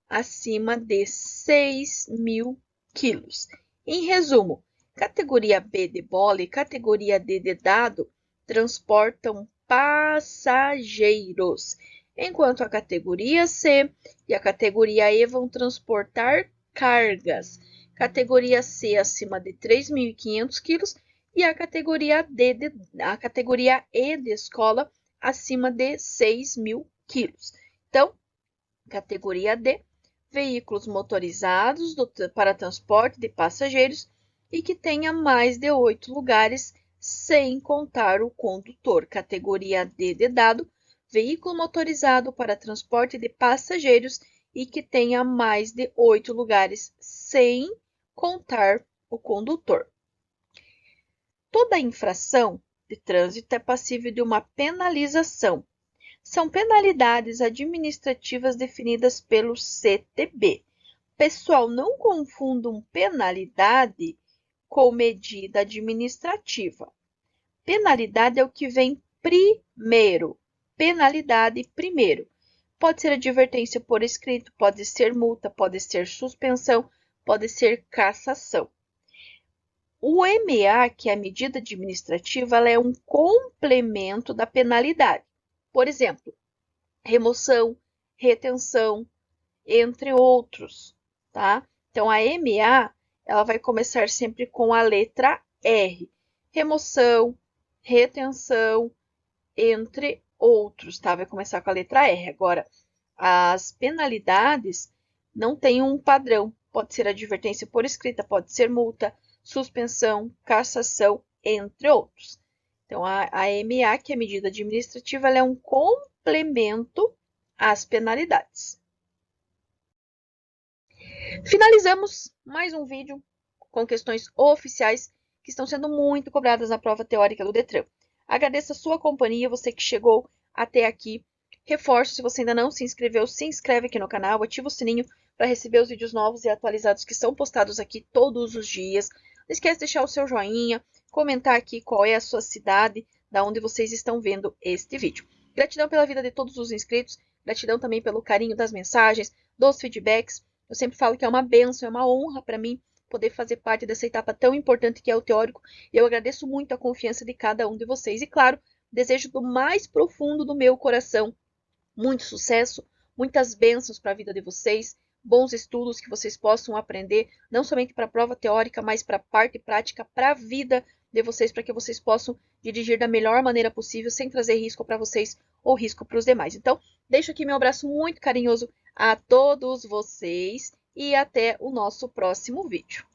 [SPEAKER 1] acima de 6.000 quilos. Em resumo, categoria B de bola e categoria D de dado transportam passageiros, enquanto a categoria C e a categoria E vão transportar cargas. Categoria C acima de 3.500 quilos e a categoria E de escola acima de 6.000 quilos. Então, categoria D, veículos motorizados para transporte de passageiros e que tenha mais de 8 lugares, sem contar o condutor. Categoria D de dado, veículo motorizado para transporte de passageiros e que tenha mais de 8 lugares, sem contar o condutor. Toda infração de trânsito é passível de uma penalização. São penalidades administrativas definidas pelo CTB. Pessoal, não confundam penalidade com medida administrativa. Penalidade é o que vem primeiro. Penalidade primeiro. Pode ser advertência por escrito, pode ser multa, pode ser suspensão, pode ser cassação. O MA, que é a medida administrativa, ela é um complemento da penalidade. Por exemplo, remoção, retenção, entre outros, tá? Então, a MA, ela vai começar sempre com a letra R. Remoção, retenção, entre outros, tá? Vai começar com a letra R. Agora, as penalidades não têm um padrão. Pode ser advertência por escrita, pode ser multa, suspensão, cassação, entre outros. Então, a MA, que é a medida administrativa, ela é um complemento às penalidades. Finalizamos mais um vídeo com questões oficiais que estão sendo muito cobradas na prova teórica do Detran. Agradeço a sua companhia, você que chegou até aqui. Reforço, se você ainda não se inscreveu, se inscreve aqui no canal, ativa o sininho para receber os vídeos novos e atualizados que são postados aqui todos os dias. Não esquece de deixar o seu joinha, comentar aqui qual é a sua cidade, da onde vocês estão vendo este vídeo. Gratidão pela vida de todos os inscritos, gratidão também pelo carinho das mensagens, dos feedbacks. Eu sempre falo que é uma bênção, é uma honra para mim poder fazer parte dessa etapa tão importante que é o teórico. E eu agradeço muito a confiança de cada um de vocês. E claro, desejo do mais profundo do meu coração muito sucesso, muitas bênçãos para a vida de vocês, bons estudos que vocês possam aprender, não somente para a prova teórica, mas para a parte prática, para a vida de vocês, para que vocês possam dirigir da melhor maneira possível, sem trazer risco para vocês ou risco para os demais. Então, deixo aqui meu abraço muito carinhoso a todos vocês e até o nosso próximo vídeo.